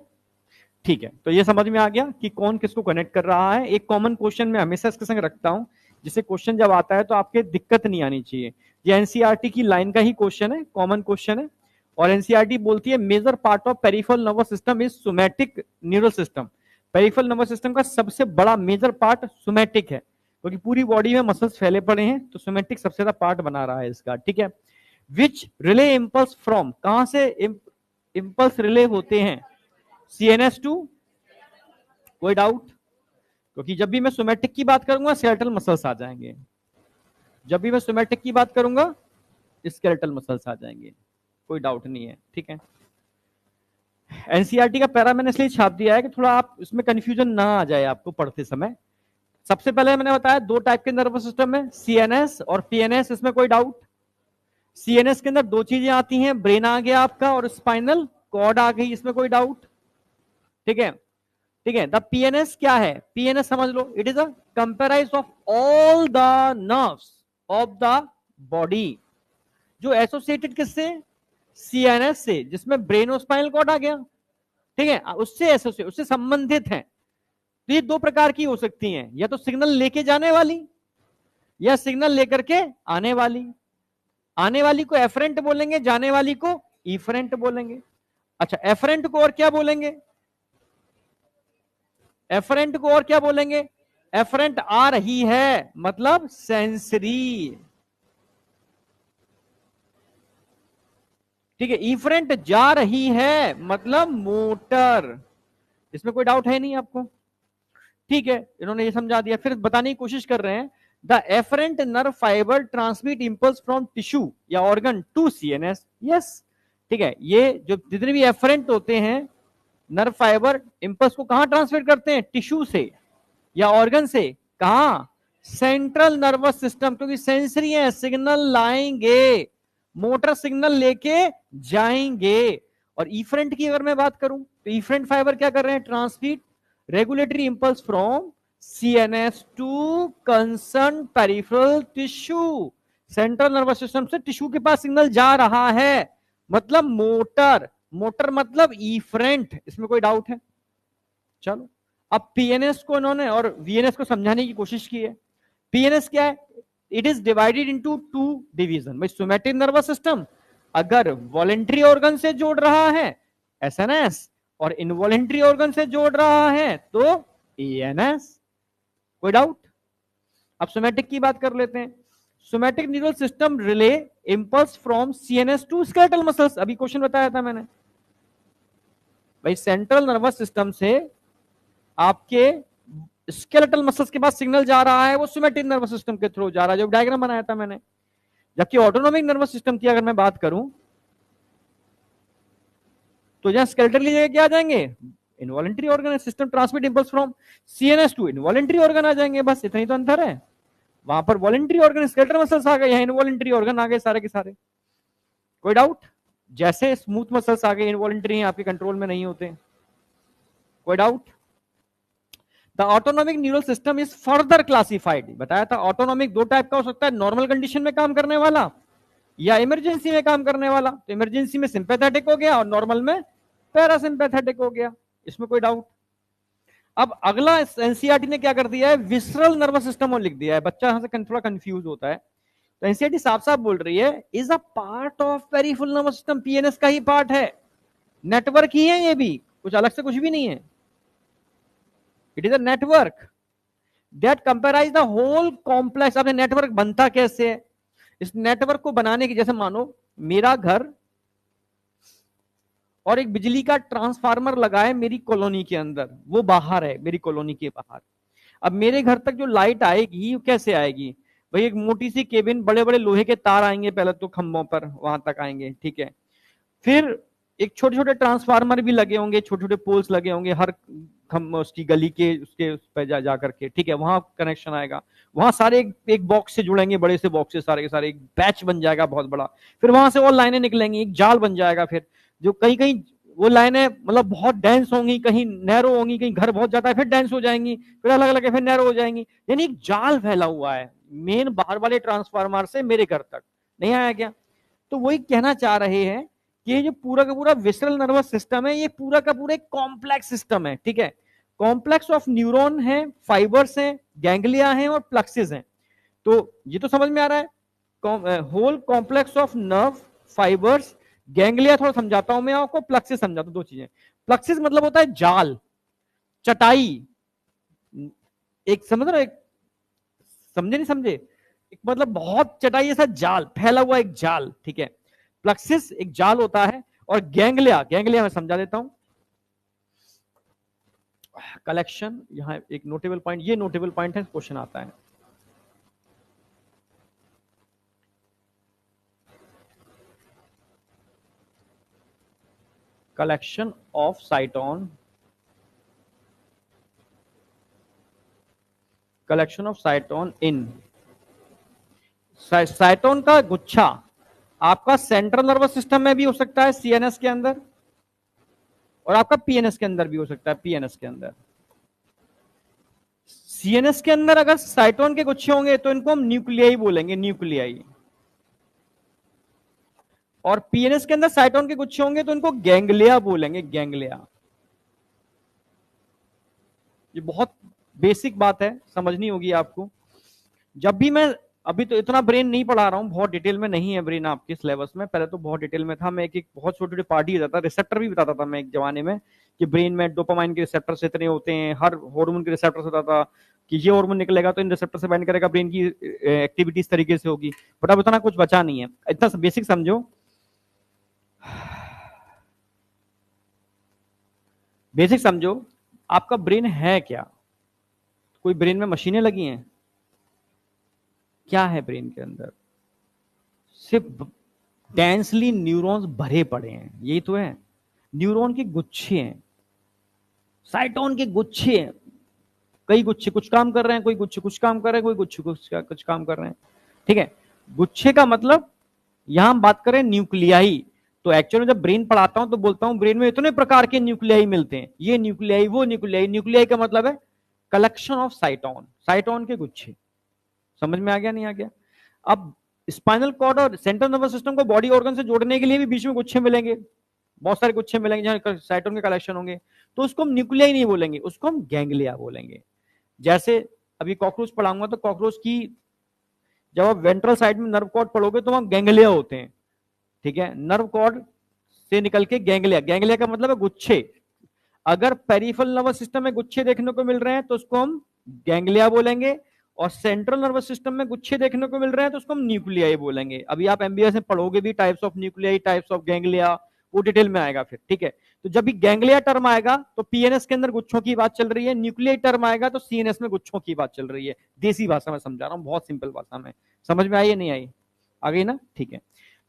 ठीक है। तो ये समझ में आ गया कि कौन किसको कनेक्ट कर रहा है। एक कॉमन क्वेश्चन मैं हमेशा इसके संग रखता हूं, जिसे क्वेश्चन जब आता है तो आपके दिक्कत नहीं आनी चाहिए। ये एनसीईआरटी की लाइन का ही क्वेश्चन है, कॉमन क्वेश्चन है, और एनसीईआरटी बोलती है major part of peripheral nervous system is somatic neural system. Peripheral nervous system का सबसे बड़ा मेजर पार्ट सोमैटिक है, क्योंकि पूरी बॉडी में मसल्स फैले पड़े हैं, तो सोमैटिक सबसे ज्यादा पार्ट बना रहा है इसका, ठीक है। विच रिले इंपल्स फ्रॉम, कहां से इंपल्स रिले होते हैं, सीएनएस टू, कोई डाउट? क्योंकि जब भी मैं सोमैटिक की बात करूंगा स्केलेटल मसल्स आ जाएंगे, जब भी मैं सोमैटिक की बात करूंगा स्केलेटल मसल्स आ जाएंगे, कोई डाउट नहीं है, ठीक है। एनसीईआरटी का पैरा मैंने इसलिए छाप दिया है कि थोड़ा आप इसमें कंफ्यूजन ना आ जाए आपको पढ़ते समय। सबसे पहले मैंने बताया दो टाइप के नर्वस सिस्टम है, सीएनएस और पीएनएस, इसमें कोई डाउट? सीएनएस के अंदर दो चीजें आती हैं, ब्रेन आ गया आपका और स्पाइनल कॉर्ड आ गई, इसमें कोई डाउट? ठीक है, ठीक है। द पीएनएस क्या है, पीएनएस समझ लो, it is a comprise of all the nerves of the body, जो एसोसिएटेड किससे, सीएनएस से, जिसमें ब्रेन और स्पाइनल कॉर्ड आ गया, ठीक है, उससे एसोसिएट, उससे संबंधित है। तो ये दो प्रकार की हो सकती हैं, या तो सिग्नल लेके जाने वाली या सिग्नल लेकर के आने वाली। आने वाली को एफरेंट बोलेंगे, जाने वाली को इफरेंट बोलेंगे। अच्छा, एफरेंट को और क्या बोलेंगे, एफरेंट को और क्या बोलेंगे, एफरेंट आ रही है मतलब सेंसरी, ठीक है। इफरेंट जा रही है मतलब मोटर। इसमें कोई डाउट है नहीं आपको? ठीक है, इन्होंने ये समझा दिया। फिर बताने की कोशिश कर रहे हैं, the afferent nerve fibre transmit impulse from tissue या ऑर्गन टू सीएनएस। यस, ठीक है। ये जो जितने भी एफरेंट होते हैं नर्व फाइबर इंपल्स को कहां ट्रांसमिट करते हैं? टिश्यू से या ऑर्गन से। कहां? सेंट्रल नर्वस सिस्टम, क्योंकि सेंसरी है, सिग्नल लाएंगे, मोटर सिग्नल लेके जाएंगे। और इफरेंट की अगर मैं बात करूं तो इफरेंट फाइबर क्या कर रहे हैं? Transmit regulatory impulse from CNS to concern peripheral tissue. Central nervous system से टिश्यू के पास सिग्नल जा रहा है, मतलब मोटर। मोटर मतलब इफरेंट, इसमें कोई डाउट है? चलो, अब पीएनएस को इन्होंने और वीएनएस को समझाने की कोशिश की है। पीएनएस क्या है? It is divided into two division. भाई सोमैटिक नर्वस सिस्टम अगर वॉलेंट्री ऑर्गन से जोड़ रहा है एसएनएस, और इनवॉलेंट्री ऑर्गन से जोड़ रहा है तो एएनएस। कोई डाउट? अब सोमैटिक की बात कर लेते हैं। Somatic neural system relay impulse from CNS to skeletal muscles. अभी क्वेश्चन बताया था मैंने, भाई सेंट्रल नर्वस सिस्टम से आपके स्केलेटल मसल्स के पास सिग्नल जा रहा है, वो सोमैटिक नर्वस सिस्टम के थ्रू जा रहा है, जो डायग्राम बनाया था मैंने। जबकि ऑटोनोमिक नर्वस सिस्टम की अगर मैं बात करूं तो जहां स्केलेटल की जगह क्या आ जाएंगे? Involuntary organ. System transmit impulse from CNS to involuntary organ आ जाएंगे, बस इतना ही तो अंतर है। वहां पर वॉलेंट्री ऑर्गन स्केलेटल मसल्स आ गए, यहाँ इनवॉलेंट्री ऑर्गन आ गए सारे के सारे। कोई डाउट? जैसे स्मूथ मसल्स आ गए, इनवॉलेंट्री आपके कंट्रोल में नहीं होते। कोई doubt? The autonomic neural system is further classified. बताया था ऑटोनॉमिक दो टाइप का हो सकता है, नॉर्मल कंडीशन में काम करने वाला या इमरजेंसी में काम करने वाला। तो इमरजेंसी में सिंपैथेटिक हो गया और नॉर्मल में पैरासिम्पैथेटिक हो गया। इसमें कोई डाउट? अब अगला एनसीईआरटी ने क्या कर दिया है? विसरल नर्वस सिस्टम और लिख दिया है। बच्चा यहां से थोड़ा कंफ्यूज होता है। तो एनसीईआरटी साफ साफ बोल रही है is a part of peripheral nervous system. PNS का ही पार्ट है, नेटवर्क ही है ये भी, कुछ अलग से कुछ भी नहीं है। It is a network that comprise the whole complex. आपने नेटवर्क बनता कैसे है? इस नेटवर्क को बनाने की, जैसे मानो मेरा घर और एक बिजली का ट्रांसफार्मर लगा है मेरी कॉलोनी के अंदर, वो बाहर है मेरी कॉलोनी के बाहर। अब मेरे घर तक जो लाइट आएगी वो कैसे आएगी? भाई एक मोटी सी केबिन, बड़े बड़े लोहे के तार आएंगे पहले तो खंभों पर, वहां तक आएंगे, ठीक है। फिर एक छोटे छोटे ट्रांसफार्मर भी लगे होंगे, छोटे छोटे पोल्स लगे होंगे हर उसकी गली के उसके उस पर जा करके, ठीक है, वहां कनेक्शन आएगा। वहां सारे एक बॉक्स से जुड़ेंगे, बड़े से बॉक्स से सारे के सारे एक बैच बन जाएगा बहुत बड़ा। फिर वहां से और लाइनें निकलेंगी, एक जाल बन जाएगा। फिर जो कहीं कहीं वो लाइनें मतलब बहुत डेंस होंगी, कहीं नैरो होंगी, कहीं घर बहुत ज्यादा है फिर डेंस हो जाएंगी, फिर अलग अलग है फिर नैरो हो जाएंगी। यानी एक जाल फैला हुआ है मेन बाहर वाले ट्रांसफार्मर से मेरे घर तक। नहीं आया क्या? तो वही कहना चाह रहे हैं कि ये जो पूरा का पूरा विसरल नर्वस सिस्टम है, ये पूरा का पूरा एक कॉम्प्लेक्स सिस्टम है, ठीक है। कॉम्प्लेक्स ऑफ न्यूरॉन है, फाइबर्स हैं, गैंग्लिया हैं और प्लक्सिस हैं। तो ये तो समझ में आ रहा है, whole complex of nerve, fibres, ganglia थोड़ा समझाता हूं मैं आपको, प्लक्सिस समझाता हूं। दो चीजें, प्लक्सिस मतलब होता है जाल, चटाई, एक समझ रहे, समझे नहीं समझे? एक मतलब बहुत चटाई जैसा जाल फैला हुआ, एक जाल, ठीक है। प्लक्सिस एक जाल होता है, और गैंग्लिया, गैंग्लिया मैं समझा देता हूं। कलेक्शन, यहां एक नोटेबल पॉइंट, ये नोटेबल पॉइंट है, क्वेश्चन आता है। कलेक्शन ऑफ साइटोन, कलेक्शन ऑफ साइटोन इन, साइटोन का गुच्छा आपका सेंट्रल नर्वस सिस्टम में भी हो सकता है, सीएनएस के अंदर, और आपका पीएनएस के अंदर भी हो सकता है, पीएनएस के अंदर। सीएनएस के अंदर अगर साइटोन के गुच्छे होंगे तो इनको हम न्यूक्लियाई बोलेंगे, न्यूक्लियाई। और पीएनएस के अंदर साइटोन के गुच्छे होंगे तो इनको गैंग्लिया बोलेंगे, गैंग्लिया। ये बहुत बेसिक बात है, समझनी होगी आपको। जब भी मैं, अभी तो इतना ब्रेन नहीं पढ़ा रहा हूँ, बहुत डिटेल में नहीं है ब्रेन आपके सिलेबस में, पहले तो बहुत डिटेल में था। मैं एक बहुत छोटे छोटे पार्ट ही बताता, रिसेप्टर भी बताता था मैं एक जमाने में, कि ब्रेन में डोपामाइन के रिसेप्टर्स इतने होते हैं, हर हार्मोन के रिसेप्टर्स होता था, कि ये हार्मोन निकलेगा तो इन रिसेप्टर से बाइंड करेगा, ब्रेन की एक्टिविटी इस तरीके से होगी, बट अब उतना कुछ बचा नहीं है। इतना बेसिक समझो, बेसिक समझो, आपका ब्रेन है क्या? कोई ब्रेन में मशीनें लगी हैं? क्या है ब्रेन के अंदर? सिर्फ डेंसली न्यूरॉन्स भरे पड़े हैं, यही तो है। न्यूरॉन के गुच्छे हैं, साइटोन के गुच्छे हैं, कई गुच्छे कुछ काम कर रहे हैं, कोई गुच्छे कुछ काम कर रहे हैं, कोई गुच्छे कुछ काम कर रहे हैं, ठीक है। गुच्छे का मतलब यहां हम बात करें न्यूक्लियाई, तो एक्चुअली जब ब्रेन पढ़ाता हूं तो बोलता हूं ब्रेन में इतने प्रकार के न्यूक्लियाई मिलते हैं, ये न्यूक्लियाई वो न्यूक्लियाई, न्यूक्लियाई का मतलब है कलेक्शन ऑफ साइटोन, साइटोन के गुच्छे। समझ में आ गया नहीं आ गया? अब स्पाइनल कॉर्ड और सेंट्रल नर्वस सिस्टम को बॉडी ऑर्गन से जोड़ने के लिए भी बीच में गुच्छे मिलेंगे, बहुत सारे गुच्छे मिलेंगे जहां साइटोन के कलेक्शन होंगे, तो उसको हम न्यूक्लियाई नहीं बोलेंगे, उसको हम गैंग्लिया बोलेंगे। जैसे अभी कॉकरोच पढ़ाऊंगा तो कॉकरोच की जब आप वेंट्रल साइड में नर्व कॉर्ड पढ़ोगे तो वहां गैंग्लिया होते हैं, ठीक है। नर्व कॉर्ड से निकल के गैंग्लिया, गैंग्लिया का मतलब है गुच्छे। अगर पेरिफेरल नर्वस सिस्टम में गुच्छे देखने को मिल रहे हैं तो उसको हम गैंग्लिया बोलेंगे, और सेंट्रल नर्वस सिस्टम में गुच्छे देखने को मिल रहे हैं तो उसको हम न्यूक्लियाई बोलेंगे। अभी आप एमबीबीएस में पढ़ोगे भी types of nuclei, types of ganglia, वो डिटेल में आएगा फिर, ठीक है। तो जब भी गैंग्लिया टर्म आएगा तो पीएनएस के अंदर गुच्छों की बात चल रही है, न्यूक्लियाई टर्म आएगा तो सीएनएस में गुच्छों की बात चल रही है। देसी भाषा में समझा रहा हूं, बहुत सिंपल भाषा में, समझ में आई या नहीं आई? आ गई ना? ठीक है,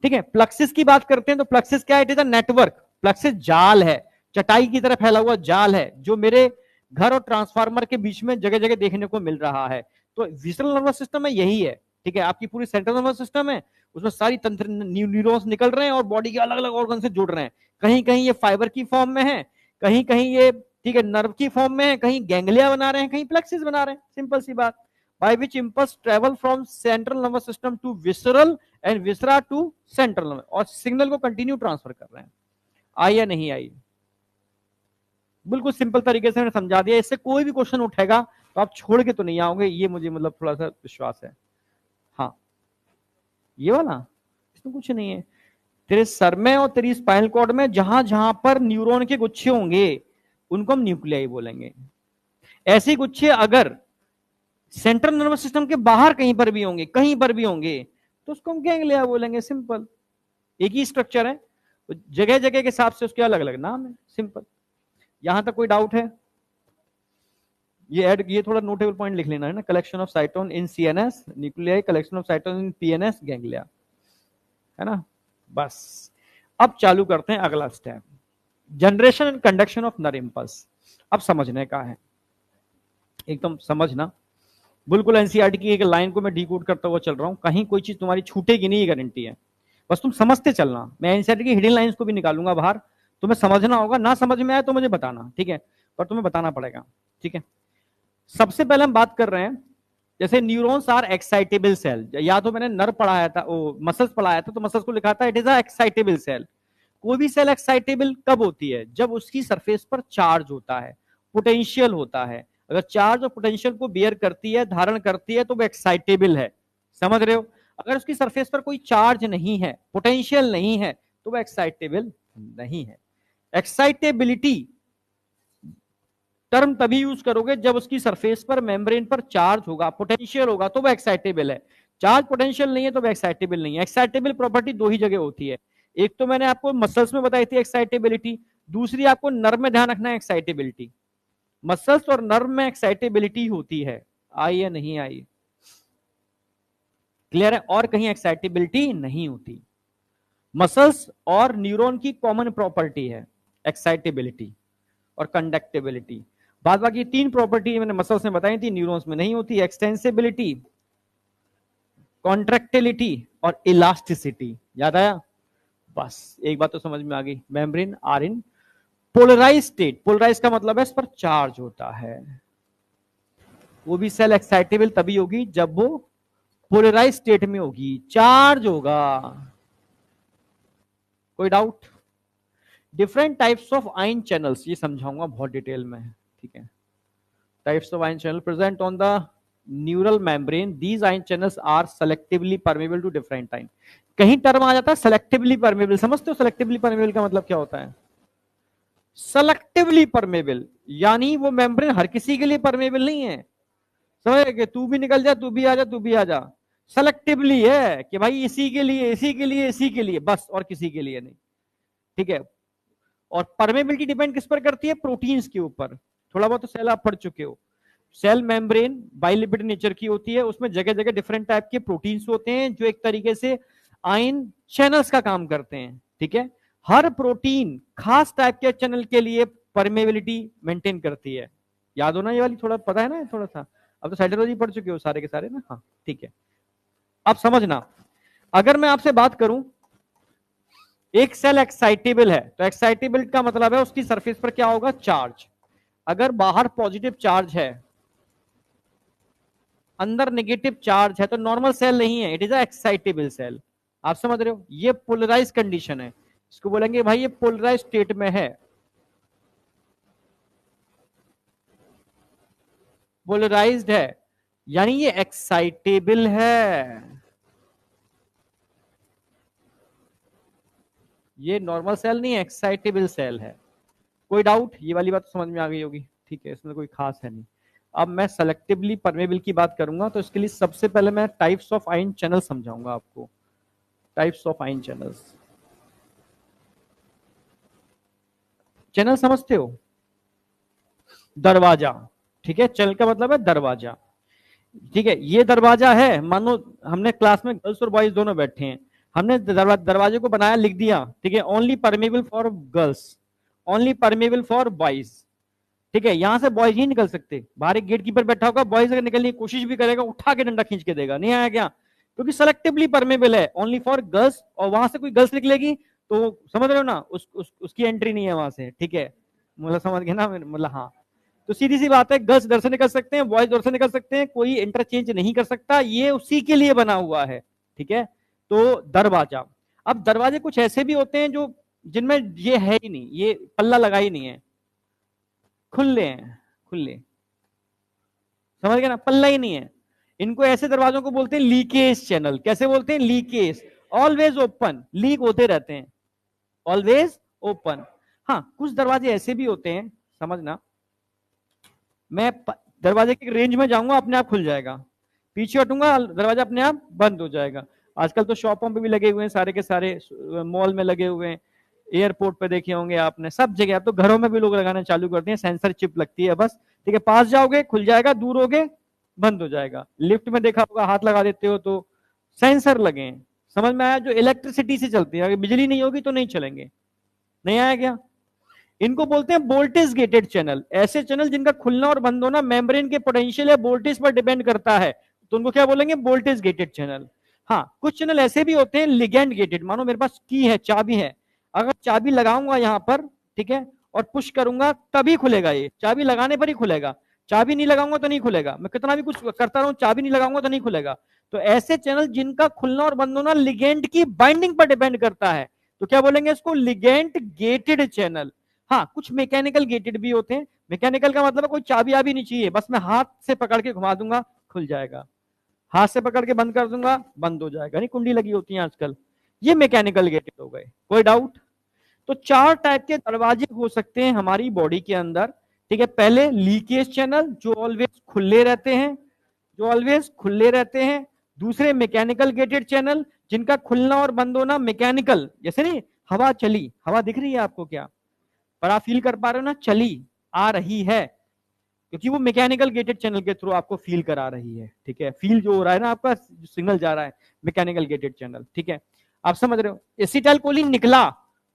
ठीक है। प्लक्सिस की बात करते हैं तो प्लक्सिस क्या है? It is a network. Plexus जाल है, चटाई की तरह फैला हुआ जाल है, जो मेरे घर और ट्रांसफार्मर के बीच में जगह जगह देखने को मिल रहा है। तो विसरल नर्वस सिस्टम में यही है, ठीक है। आपकी पूरी सेंट्रल नर्वस सिस्टम है, उसमें सारी तंत्र न्यूरॉन्स निकल रहे हैं और बॉडी के अलग अलग ऑर्गन से जुड़ रहे हैं। कहीं कहीं ये फाइबर की फॉर्म में है, कहीं कहीं ये, ठीक है, नर्व की फॉर्म में है, कहीं गैंग्लिया बना रहे हैं, कहीं प्लेक्सिस बना रहे हैं। सिंपल सी बात। by which impulse travel from central nervous system to visceral and viscera to central nervous, और सिग्नल को कंटिन्यू ट्रांसफर कर रहे हैं। आई या नहीं आई? बिल्कुल सिंपल तरीके से मैंने समझा दिया। इससे कोई भी क्वेश्चन उठेगा तो आप छोड़ के तो नहीं आओगे, ये मुझे मतलब थोड़ा सा विश्वास है। हाँ, ये वाला इसमें कुछ नहीं है। तेरे सर में और तेरी स्पाइनल कॉर्ड में जहां जहां पर न्यूरॉन के गुच्छे होंगे उनको हम न्यूक्लियाई बोलेंगे। ऐसे गुच्छे अगर सेंट्रल नर्वस सिस्टम के बाहर कहीं पर भी होंगे, कहीं पर भी होंगे, तो उसको हम गैंग्लिया बोलेंगे। सिंपल, एक ही स्ट्रक्चर है, तो जगह जगह के हिसाब से उसके अलग अलग नाम है। सिंपल। यहां तक कोई डाउट है? ये थोड़ा नोटेबल पॉइंट लिख लेना है ना, collection of साइटोन in CNS nuclei, collection of साइटोन in PNS ganglia, है ना। बस अब चालू करते हैं अगला step, generation and conduction of nerve impulse. अब समझने का है, एकदम समझना। बिल्कुल एनसीईआरटी की एक लाइन को मैं डीकोड करता हुआ चल रहा हूं, कहीं कोई चीज तुम्हारी छूटेगी नहीं, गारंटी है। बस तुम समझते चलना। मैं एनसीईआरटी की हिडन लाइंस को भी निकालूंगा बाहर, तुम्हें समझना होगा। ना समझ में आए तो मुझे बताना, ठीक है, पर तुम्हें बताना पड़ेगा, ठीक है। सबसे पहले हम बात कर रहे हैं, जैसे न्यूरॉन्स आर एक्साइटेबल सेल, या तो मैंने नर्व पढ़ाया था, वो मसल्स पढ़ाया था, तो मसल्स को लिखा था it is a excitable cell. कोई भी सेल एक्साइटेबल कब होती है? जब उसकी सरफेस पर चार्ज होता है, पोटेंशियल होता है। अगर चार्ज और पोटेंशियल को बियर करती है, धारण करती है, तो वो एक्साइटेबल है। समझ रहे हो? अगर उसकी सरफेस पर कोई चार्ज नहीं है, पोटेंशियल नहीं है, तो वो एक्साइटेबल नहीं है। एक्साइटेबिलिटी टर्म तभी यूज करोगे जब उसकी सरफेस पर, मेम्ब्रेन पर चार्ज होगा, पोटेंशियल होगा, तो वो एक्साइटेबल है। चार्ज पोटेंशियल नहीं है तो वो एक्साइटेबल नहीं है। एक्साइटेबल प्रॉपर्टी दो ही जगह होती है, एक तो मैंने आपको मसल्स में बताई थी एक्साइटेबिलिटी, दूसरी आपको नर्व में ध्यान रखना है एक्साइटेबिलिटी। मसल्स और नर्व में एक्साइटेबिलिटी होती है। आई या नहीं आई? क्लियर है? और कहीं एक्साइटेबिलिटी नहीं होती। मसल्स और न्यूरॉन की कॉमन प्रॉपर्टी है एक्साइटेबिलिटी और कंडक्टिबिलिटी। बाद बाकी तीन प्रॉपर्टी मैंने मसल्स में बताई थी, न्यूरॉन्स में नहीं होती। एक्सटेंसिबिलिटी, कॉन्ट्रैक्टिलिटी और इलास्टिसिटी। याद आया? बस एक बात तो समझ में आ गई, membrane are in polarise state. Polarise का मतलब है इस पर चार्ज होता है। वो भी सेल एक्साइटेबल तभी होगी जब वो पोलराइज स्टेट में होगी, चार्ज होगा। कोई doubt? Different types of ion channels, ये समझाऊंगा बहुत डिटेल में, ठीक है। Types of ion channel present on the neural membrane, these ion channels are selectively permeable to different time. कहीं टर्म आ जाता है सेलेक्टिवली परमेबल, समझते हो सेलेक्टिवली परमेबल का मतलब क्या होता है? सेलेक्टिवली परमेबल यानी वो मेम्ब्रेन हर किसी के लिए परमेबल नहीं है, समझ गए? तू भी निकल जा, तू भी आ जा, तू भी आ जा। सेलेक्टिवली है कि भाई इसी के लिए, इसी के लिए, इसी के लिए बस, और किसी के लिए नहीं। ठीक है। और परमेबिलिटी डिपेंड किस पर करती है? प्रोटीन्स के ऊपर। थोड़ा बहुत तो सेल आप पढ़ चुके हो। सेल मेम्ब्रेन बाइलिपिड नेचर की होती है, उसमें जगह जगह डिफरेंट टाइप के प्रोटीन्स होते हैं जो एक तरीके से आयन चैनल्स का काम करते हैं। ठीक है। हर प्रोटीन खास टाइप के चैनल के लिए परमेबिलिटी मेंटेन करती है। याद होना ये वाली, थोड़ा पता है ना थोड़ा सा। अब तो साइटोलॉजी पढ़ चुके हो सारे के सारे ना। हाँ ठीक है। अब समझना, अगर मैं आपसे बात करूं एक सेल एक्साइटेबल है, तो एक्साइटेबल का मतलब है उसकी सरफेस पर क्या होगा? चार्ज। अगर बाहर पॉजिटिव चार्ज है, अंदर नेगेटिव चार्ज है, तो नॉर्मल सेल नहीं है, it is a excitable cell. आप समझ रहे हो? ये पोलराइज कंडीशन है, इसको बोलेंगे भाई ये पोलराइज स्टेट में है। पोलराइज्ड है यानी ये एक्साइटेबल है। ये नॉर्मल सेल नहीं है, एक्साइटेबल सेल है। कोई डाउट? ये वाली बात तो समझ में आ गई होगी। ठीक है, इसमें कोई खास है नहीं। अब मैं सेलेक्टिवली परमेबल की बात करूंगा, तो इसके लिए सबसे पहले मैं टाइप्स ऑफ आयन चैनल समझाऊंगा आपको। Types of ion channels. Channel समझते हो? दरवाजा। ठीक है, चैनल का मतलब है दरवाजा। ठीक है, ये दरवाजा है, मानो हमने क्लास में गर्ल्स और बॉयज दोनों बैठे हैं, हमने दरवाजे को बनाया, लिख दिया, ठीक है, only permeable for girls, only permeable for boys. ठीक है, यहां से बॉयज ही निकल सकते। बाहर एक गेट कीपर बैठा होगा, बॉयज अगर निकलने की कोशिश भी करेगा, उठा के डंडा खींच के देगा, नहीं आया क्या? क्योंकि सेलेक्टिवली परमेबल है, ओनली फॉर गर्ल्स, और वहां से कोई गर्ल्स निकलेगी तो समझ रहे हो ना, उसकी एंट्री नहीं है वहां से। ठीक है, मतलब समझ गए ना, मतलब हाँ। तो सीधी सी बात है, गर्ल्स इधर से निकल सकते हैं, बॉयज उधर से निकल सकते हैं, कोई इंटरचेंज नहीं कर सकता, ये उसी के लिए बना हुआ है। ठीक है, तो दरवाजा। अब दरवाजे कुछ ऐसे भी होते हैं जो जिनमें ये है ही नहीं, ये पल्ला लगा ही नहीं है, खुले हैं, खुले। समझ गए ना, पल्ला ही नहीं है। इनको ऐसे दरवाजों को बोलते हैं लीकेज चैनल। कैसे बोलते हैं? लीकेज। ऑलवेज ओपन, लीक होते रहते हैं, ऑलवेज ओपन। हाँ, कुछ दरवाजे ऐसे भी होते हैं, समझना, मैं दरवाजे की रेंज में जाऊंगा, अपने आप खुल जाएगा, पीछे हटूंगा दरवाजा अपने आप बंद हो जाएगा। आजकल तो शॉपों पे भी लगे हुए हैं सारे के सारे, मॉल में लगे हुए हैं, एयरपोर्ट पे देखे होंगे आपने, सब जगह। अब तो घरों में भी लोग लगाना चालू करते हैं, सेंसर चिप लगती है बस। ठीक है, पास जाओगे खुल जाएगा, दूर होगे बंद हो जाएगा। लिफ्ट में देखा होगा, हाथ लगा देते हो तो सेंसर लगे हैं। समझ में आया? जो इलेक्ट्रिसिटी से चलती है, अगर बिजली नहीं होगी तो नहीं चलेंगे। नहीं आया क्या? इनको बोलते हैं वोल्टेज गेटेड चैनल। ऐसे चैनल जिनका खुलना और बंद होना मेम्ब्रेन के पोटेंशियल या वोल्टेज पर डिपेंड करता है, तो उनको क्या बोलेंगे? Voltage gated channel. हाँ, कुछ चैनल ऐसे भी होते हैं लिगेंड गेटेड। मानो मेरे पास की है, चाबी है, अगर चाबी लगाऊंगा यहां पर, ठीक है, और पुश करूंगा तभी खुलेगा, ये चाबी लगाने पर ही खुलेगा, चाबी नहीं लगाऊंगा तो नहीं खुलेगा। मैं कितना भी कुछ करता रहूं, चाबी नहीं लगाऊंगा तो नहीं खुलेगा। तो ऐसे चैनल जिनका खुलना और बंद होना लिगेंड की बाइंडिंग पर डिपेंड करता है, तो क्या बोलेंगे इसको? Ligand gated channel. हाँ, कुछ मैकेनिकल गेटेड भी होते हैं। मैकेनिकल का मतलब है कोई चाबी आबी नहीं चाहिए, बस मैं हाथ से पकड़ के घुमा दूंगा खुल जाएगा, हाथ से पकड़ के बंद कर दूंगा बंद हो जाएगा, नहीं कुंडी लगी होती है आजकल। ये मैकेनिकल गेटेड हो गए। कोई डाउट? तो चार टाइप के दरवाजे हो सकते हैं हमारी बॉडी के अंदर। ठीक है, पहले लीकेज चैनल जो ऑलवेज खुले रहते हैं, जो ऑलवेज खुले रहते हैं। दूसरे मैकेनिकल गेटेड चैनल जिनका खुलना और बंद होना मैकेनिकल, जैसे नहीं हवा चली, हवा दिख रही है आपको क्या? पर आप फील कर पा रहे हो ना, चली आ रही है, क्योंकि वो मैकेनिकल गेटेड चैनल के थ्रू आपको फील करा रही है। ठीक है, फील जो हो रहा है ना, आपका सिग्नल जा रहा है, मैकेनिकल गेटेड चैनल। ठीक है, आप समझ रहे हो? एसिटाइल कोलिन निकला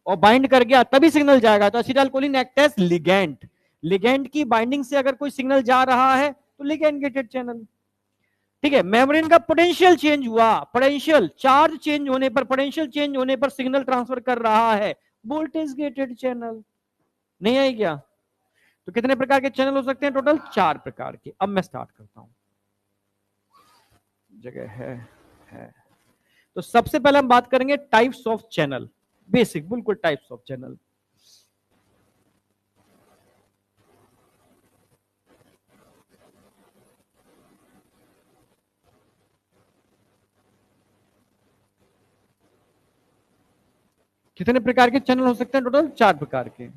और बाइंड कर गया तभी सिग्नल जाएगा, तो acetylcholine act as ligand. Ligand की बाइंडिंग से अगर कोई सिग्नल जा रहा है तो लिगेंड गेटेड चैनल। ठीक है, मेम्ब्रेन का पोटेंशियल चेंज हुआ, पोटेंशियल चार्ज चेंज होने पर, पोटेंशियल चेंज होने पर सिग्नल ट्रांसफर कर रहा है, वोल्टेज गेटेड चैनल। नहीं आई क्या? तो कितने प्रकार के चैनल हो सकते हैं? टोटल 4 प्रकार के। अब मैं स्टार्ट करता हूं, जगह है। तो सबसे पहले हम बात करेंगे टाइप्स ऑफ चैनल, बेसिक बिल्कुल टाइप्स ऑफ चैनल। कितने प्रकार के चैनल हो सकते हैं? टोटल 4 प्रकार के।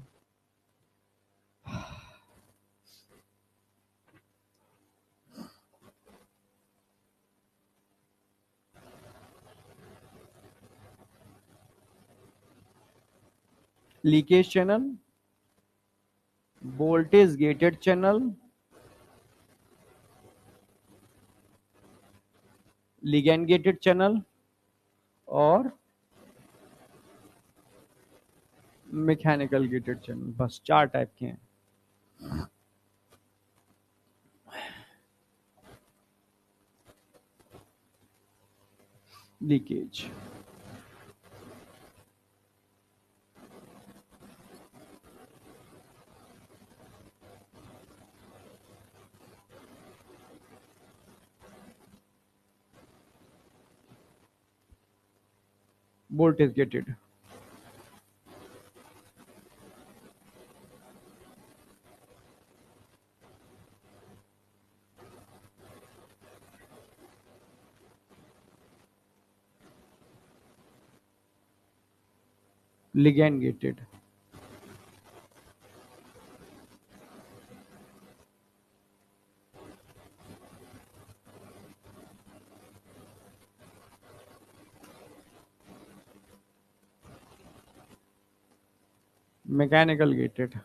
Leakage channel, voltage gated channel, ligand gated channel और मैकेनिकल गेटेड चैनल। बस 4 टाइप के हैं। Leakage, voltage gated, ligand gated. Mechanical gated.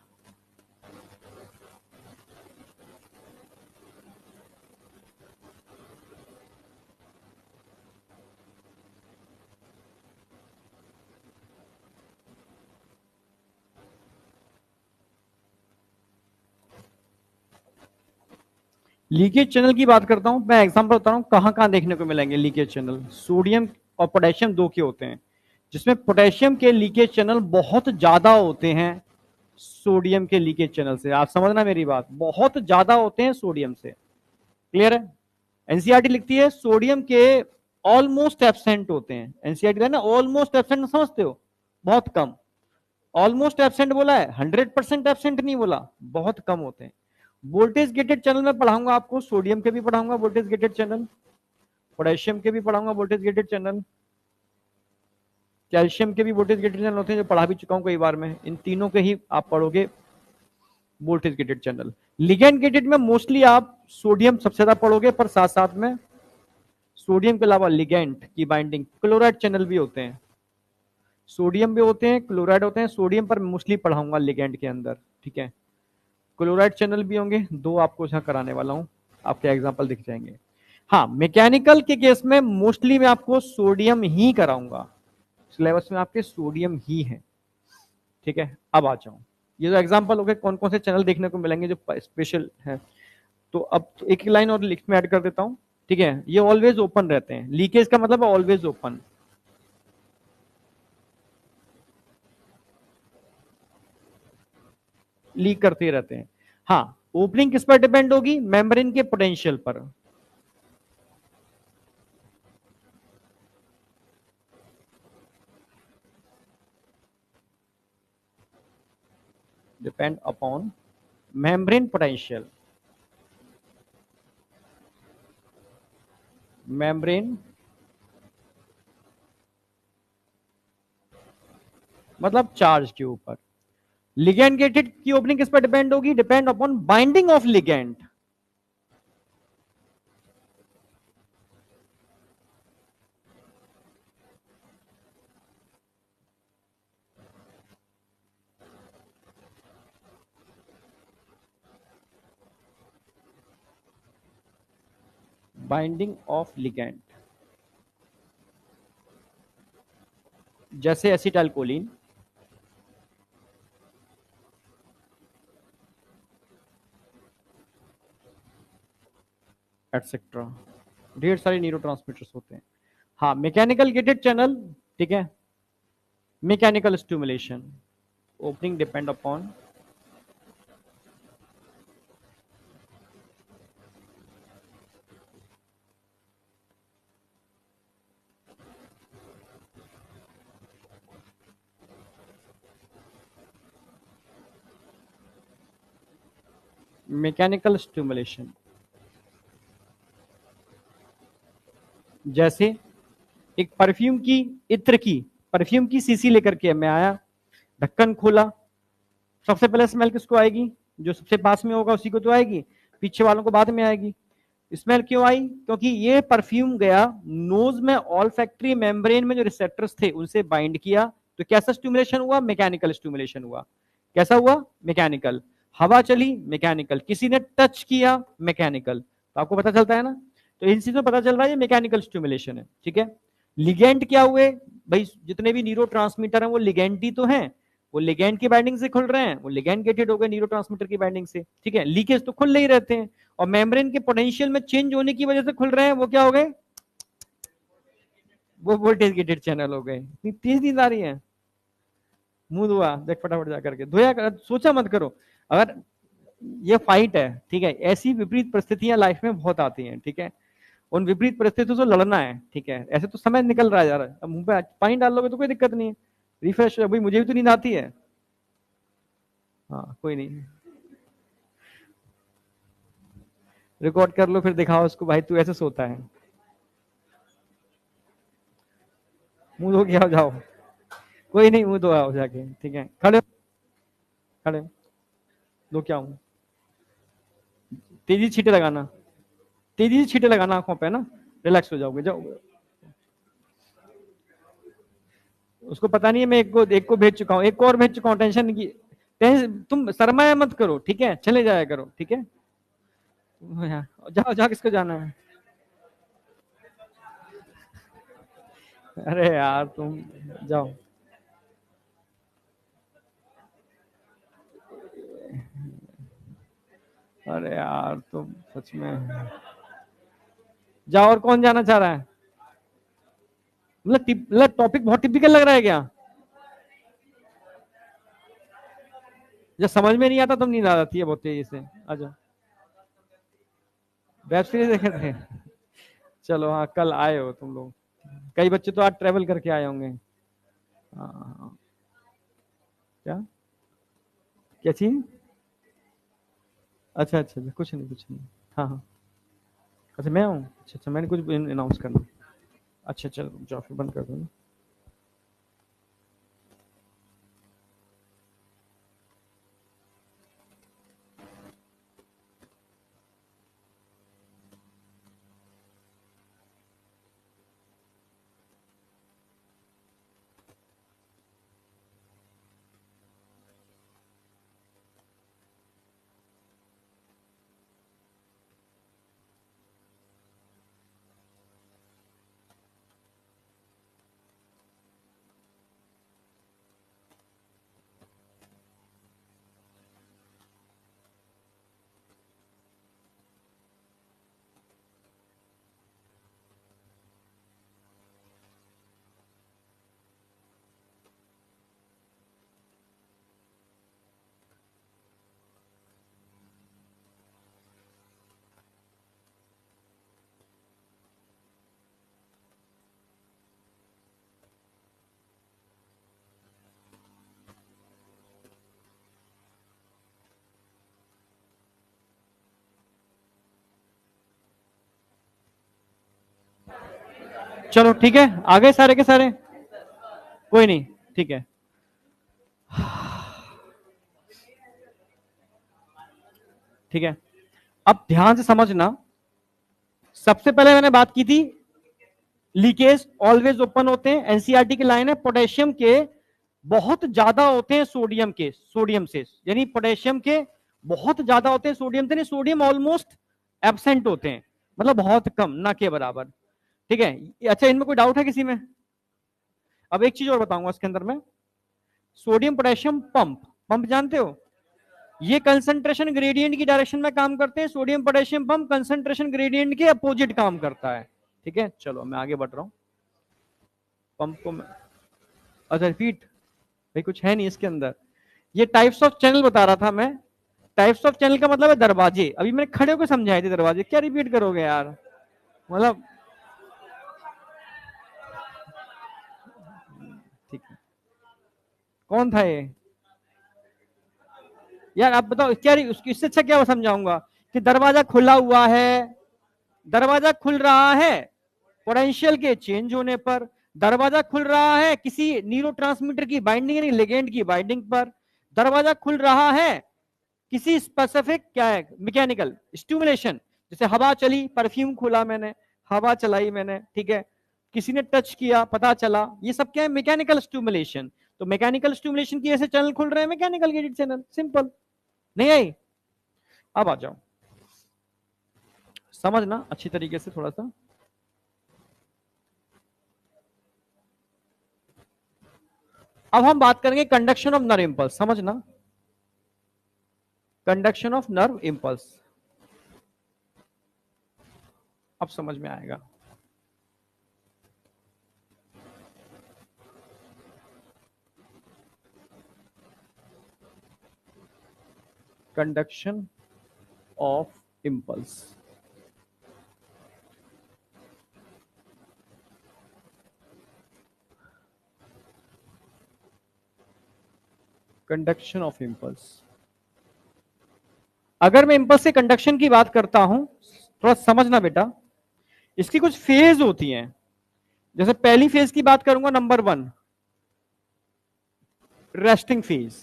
Leakage channel की बात करता हूं, मैं एग्जांपल बता रहा हूं कहां कहां देखने को मिलेंगे लीकेज चैनल। सोडियम और पोटेशियम 2 के होते हैं, जिसमें पोटेशियम के लीकेज चैनल बहुत ज्यादा होते हैं सोडियम के लीकेज चैनल से। आप समझना मेरी बात, बहुत ज्यादा होते हैं सोडियम से। क्लियर है? एनसीईआरटी लिखती है सोडियम के ऑलमोस्ट एब्सेंट होते हैं। एनसीईआरटी ना ऑलमोस्ट एब्सेंट समझते हो, बहुत कम। ऑलमोस्ट एब्सेंट बोला है, 100% एब्सेंट नहीं बोला, बहुत कम होते हैं। वोल्टेज गेटेड चैनल में पढ़ाऊंगा आपको, सोडियम के भी पढ़ाऊंगा वोल्टेज गेटेड चैनल, पोटेशियम के भी पढ़ाऊंगा वोल्टेज गेटेड चैनल, कैल्शियम के भी वोल्टेज गेटेड चैनल होते हैं, जो पढ़ा भी चुका हूं कई बार में। इन तीनों के ही आप पढ़ोगे voltage gated channel. Ligand gated में मोस्टली आप सोडियम सबसे ज्यादा पढ़ोगे, पर साथ साथ में सोडियम के अलावा लिगैंड की बाइंडिंग क्लोराइड चैनल भी होते हैं। सोडियम भी होते हैं, क्लोराइड होते हैं। सोडियम पर मोस्टली पढ़ाऊंगा लिगैंड के अंदर, ठीक है। क्लोराइड चैनल भी होंगे, 2 आपको यहाँ कराने वाला हूं, आपके एग्जाम्पल दिख जाएंगे। हाँ, मैकेनिकल के केस में मोस्टली मैं आपको सोडियम ही कराऊंगा, सिलेबस में आपके सोडियम ही है, ठीक है। अब आ जाऊं, ये जो एग्जाम्पल हो गए कौन कौन से चैनल देखने को मिलेंगे जो स्पेशल है। तो अब एक लाइन और लिख में ऐड कर देता हूं, ठीक है। ये ऑलवेज ओपन रहते हैं, लीकेज का मतलब है ऑलवेज ओपन। लीक करते रहते हैं। हाँ, ओपनिंग किस पर डिपेंड होगी? मेम्ब्रेन के पोटेंशियल पर। Depend upon membrane potential, membrane मतलब चार्ज के ऊपर। लिगैंड गेटेड की ओपनिंग किस पर डिपेंड होगी? Depend upon binding of ligand. Binding of ligand, जैसे एसिटाइलकोलिन, एटसेट्रा, ढेर सारे न्यूरोट्रांसमीटर्स होते हैं। हाँ, मैकेनिकल गेटेड चैनल, ठीक है। Mechanical stimulation, opening depend upon mechanical stimulation. जैसे एक परफ्यूम की, इत्र की, परफ्यूम की सीसी लेकर के मैं आया, ढक्कन खोला, सबसे पहले स्मेल किसको आएगी? जो सबसे पास में होगा उसी को तो आएगी, पीछे वालों को बाद में आएगी। स्मेल क्यों आई? क्योंकि ये परफ्यूम गया नोज में, ऑल फैक्ट्री मेम्ब्रेन में जो रिसेप्टर्स थे उनसे बाइंड किया, तो कैसा स्टिमुलेशन हुआ? मैकेनिकल स्टिमुलेशन हुआ। कैसा हुआ? मैकेनिकल। हवा चली, मैकेनिकल। किसी ने टच किया, मैकेनिकल। तो आपको पता चलता है ना, तो इन चीजों में पता चल रहा है ये मैकेनिकल स्टिमुलेशन है, ठीक है। लिगेंड क्या हुए भाई? जितने भी न्यूरो ट्रांसमीटर हैं वो लिगेंड ही तो हैं, वो लिगेंड की बाइंडिंग से खुल रहे हैं, वो लिगेंड गेटेड हो गए न्यूरो ट्रांसमीटर की बाइंडिंग से, ठीक है। लीकेज तो खुल नहीं रहते हैं, और मेम्ब्रेन के पोटेंशियल में चेंज होने की वजह से खुल रहे हैं, वो क्या हो गए? वो वोल्टेज गेटेड चैनल हो गए। इतनी तेज नींद आ रही है? मुंह धोआ, देख फटाफट जा करके धोया कर, सोचा मत करो। अगर ये फाइट है, ठीक है, ऐसी विपरीत परिस्थितियां लाइफ में बहुत आती हैं, ठीक है। उन विपरीत परिस्थितियों से लड़ना है, ठीक है। ऐसे तो समय निकल रहा है यार, अब मुंह पे पानी डाल लोगे तो कोई दिक्कत नहीं है, रिफ्रेश। अभी मुझे भी तो नींद आती है। हाँ कोई नहीं, रिकॉर्ड कर लो फिर दिखाओ उसको, भाई तू ऐसे सोता है। मुंह धो के आओ, जाओ। कोई नहीं, मुंह धो आओ जाके, ठीक है। खड़े खड़े दो, क्या हूँ? तेजी छींटे लगाना, तेजी से छींटे लगाना आंखों पे ना, रिलैक्स हो जाओगे, जाओ। उसको पता नहीं है मैं एक को भेज चुका हूँ, एक को और भेज चुका हूँ, टेंशन की। तुम शर्माया मत करो, ठीक है, चले जाया करो, ठीक है। जाओ जाओ, किसको जाना है? अरे यार तुम जाओ। अरे यार तुम सच में जाओ। और कौन जाना चाह रहा है? मतलब टॉपिक बहुत टिपिकल लग रहा है क्या? जब समझ में नहीं आता तब नींद आ जाती है बहुत तेजी से। आ जाओ। वेब सीरीज देखे थे? चलो हाँ, कल आए हो तुम लोग, कई बच्चे तो आज ट्रेवल करके आए होंगे। हाँ, क्या क्या चीज? अच्छा अच्छा अच्छा, कुछ नहीं कुछ नहीं। हाँ हाँ। अच्छा मैं हूँ, अच्छा अच्छा, मैंने कुछ अनाउंस करना। अच्छा चलो जाओ, फिर बंद कर दो ना। चलो ठीक है, आ गए सारे के सारे? कोई नहीं, ठीक है। ठीक है, अब ध्यान से समझना। सबसे पहले मैंने बात की थी, लीकेज ऑलवेज ओपन होते हैं, एनसीईआरटी की लाइन है। पोटेशियम के बहुत ज्यादा होते हैं सोडियम के, सोडियम से, यानी पोटेशियम के बहुत ज्यादा होते हैं सोडियम से, नहीं सोडियम ऑलमोस्ट एब्सेंट होते हैं, मतलब बहुत कम, ना के बराबर, ठीक है। अच्छा, इनमें कोई डाउट है किसी में? अब एक चीज और बताऊंगा इसके अंदर में, सोडियम पोटेशियम पंप, पंप जानते हो? ये कंसंट्रेशन ग्रेडियंट की डायरेक्शन में काम करते हैं। Sodium potassium pump concentration gradient के अपोजिट काम करता है, ठीक है। चलो मैं आगे बढ़ रहा हूं। पंप को मैं, अच्छा रिपीट, भाई कुछ है नहीं इसके अंदर। ये टाइप्स ऑफ चैनल बता रहा था मैं। टाइप्स ऑफ चैनल का मतलब है दरवाजे। अभी मैंने खड़े होकर समझाए थे दरवाजे, क्या रिपीट करोगे यार, मतलब। ठीक है, कौन था ये यार? आप बताओ क्या, इससे अच्छा क्या समझाऊंगा कि दरवाजा खुला हुआ है, दरवाजा खुल रहा है पोटेंशियल के चेंज होने पर, दरवाजा खुल रहा है किसी न्यूरोट्रांसमीटर की बाइंडिंग यानी लिगेंड की बाइंडिंग पर, दरवाजा खुल रहा है किसी स्पेसिफिक क्या है मैकेनिकल स्टिमुलेशन, जैसे हवा चली, परफ्यूम खोला मैंने, हवा चलाई मैंने, ठीक है, किसी ने टच किया पता चला, ये सब क्या है? Mechanical stimulation. तो मैकेनिकल स्टिमुलेशन की ऐसे चैनल खुल रहे हैं, मैकेनिकल गेटेड चैनल, सिंपल। नहीं आई? अब आ जाओ, समझना अच्छी तरीके से थोड़ा सा। अब हम बात करेंगे कंडक्शन ऑफ नर्व इंपल्स, समझना, कंडक्शन ऑफ नर्व इंपल्स, अब समझ में आएगा। Conduction of impulse, conduction of impulse. अगर मैं इंपल्स के कंडक्शन की बात करता हूं, थोड़ा समझना बेटा, इसकी कुछ फेज होती हैं। जैसे पहली फेज की बात करूंगा, नंबर 1 रेस्टिंग फेज।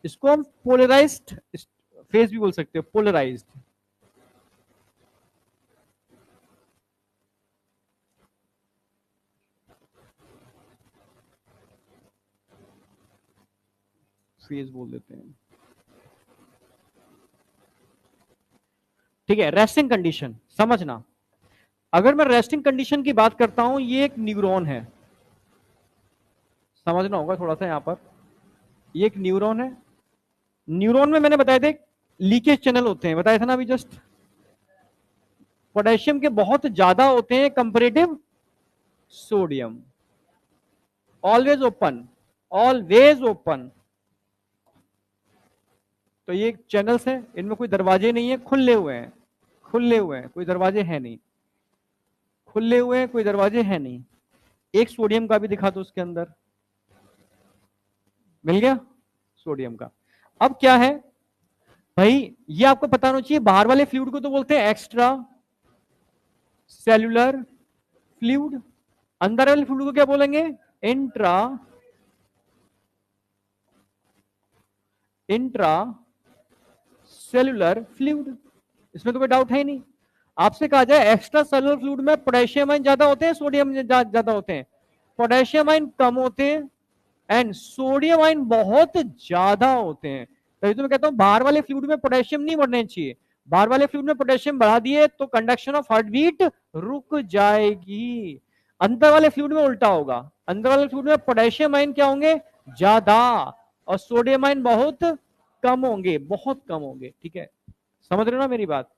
इसको हम पोलराइज्ड फेज भी बोल सकते हो, पोलराइज्ड। फेज बोल देते हैं, ठीक है। रेस्टिंग कंडीशन समझना, अगर मैं रेस्टिंग कंडीशन की बात करता हूं, ये एक न्यूरॉन है, समझना होगा थोड़ा सा यहां पर। ये एक न्यूरॉन है, न्यूरॉन में मैंने बताया थे लीकेज चैनल होते हैं, बताया था ना अभी जस्ट। पोटेशियम के बहुत ज्यादा होते हैं comparative sodium, always open, always open. तो ये चैनल्स हैं, इनमें कोई दरवाजे नहीं है, खुले हुए हैं, खुले हुए हैं, कोई दरवाजे हैं नहीं, खुले हुए हैं, कोई दरवाजे हैं नहीं। एक सोडियम का भी दिखा दो उसके अंदर, मिल गया सोडियम का। अब क्या है भाई, ये आपको पता होना चाहिए, बाहर वाले फ्लूइड को तो बोलते हैं एक्स्ट्रा सेल्यूलर फ्लूइड, अंदर वाले फ्लूइड को क्या बोलेंगे, इंट्रा इंट्रा सेल्यूलर फ्लूइड। इसमें तो कोई डाउट है ही नहीं। आपसे कहा जाए एक्स्ट्रा सेल्यूलर फ्लूइड में पोटेशियम आयन ज्यादा होते हैं, सोडियम ज्यादा होते हैं? पोटेशियम आयन कम होते हैं एंड सोडियम आयन बहुत ज्यादा होते हैं। तभी तो मैं कहता हूं बाहर वाले फ्लूइड में पोटेशियम नहीं बढ़ने चाहिए। बाहर वाले फ्लूइड में पोटेशियम बढ़ा दिए तो कंडक्शन ऑफ हार्ट बीट रुक जाएगी। अंदर वाले फ्लूइड में उल्टा होगा, अंदर वाले फ्लूइड में पोटेशियम आयन क्या होंगे, ज्यादा, और सोडियम आयन बहुत कम होंगे, बहुत कम होंगे, ठीक है। समझ रहे हो ना मेरी बात?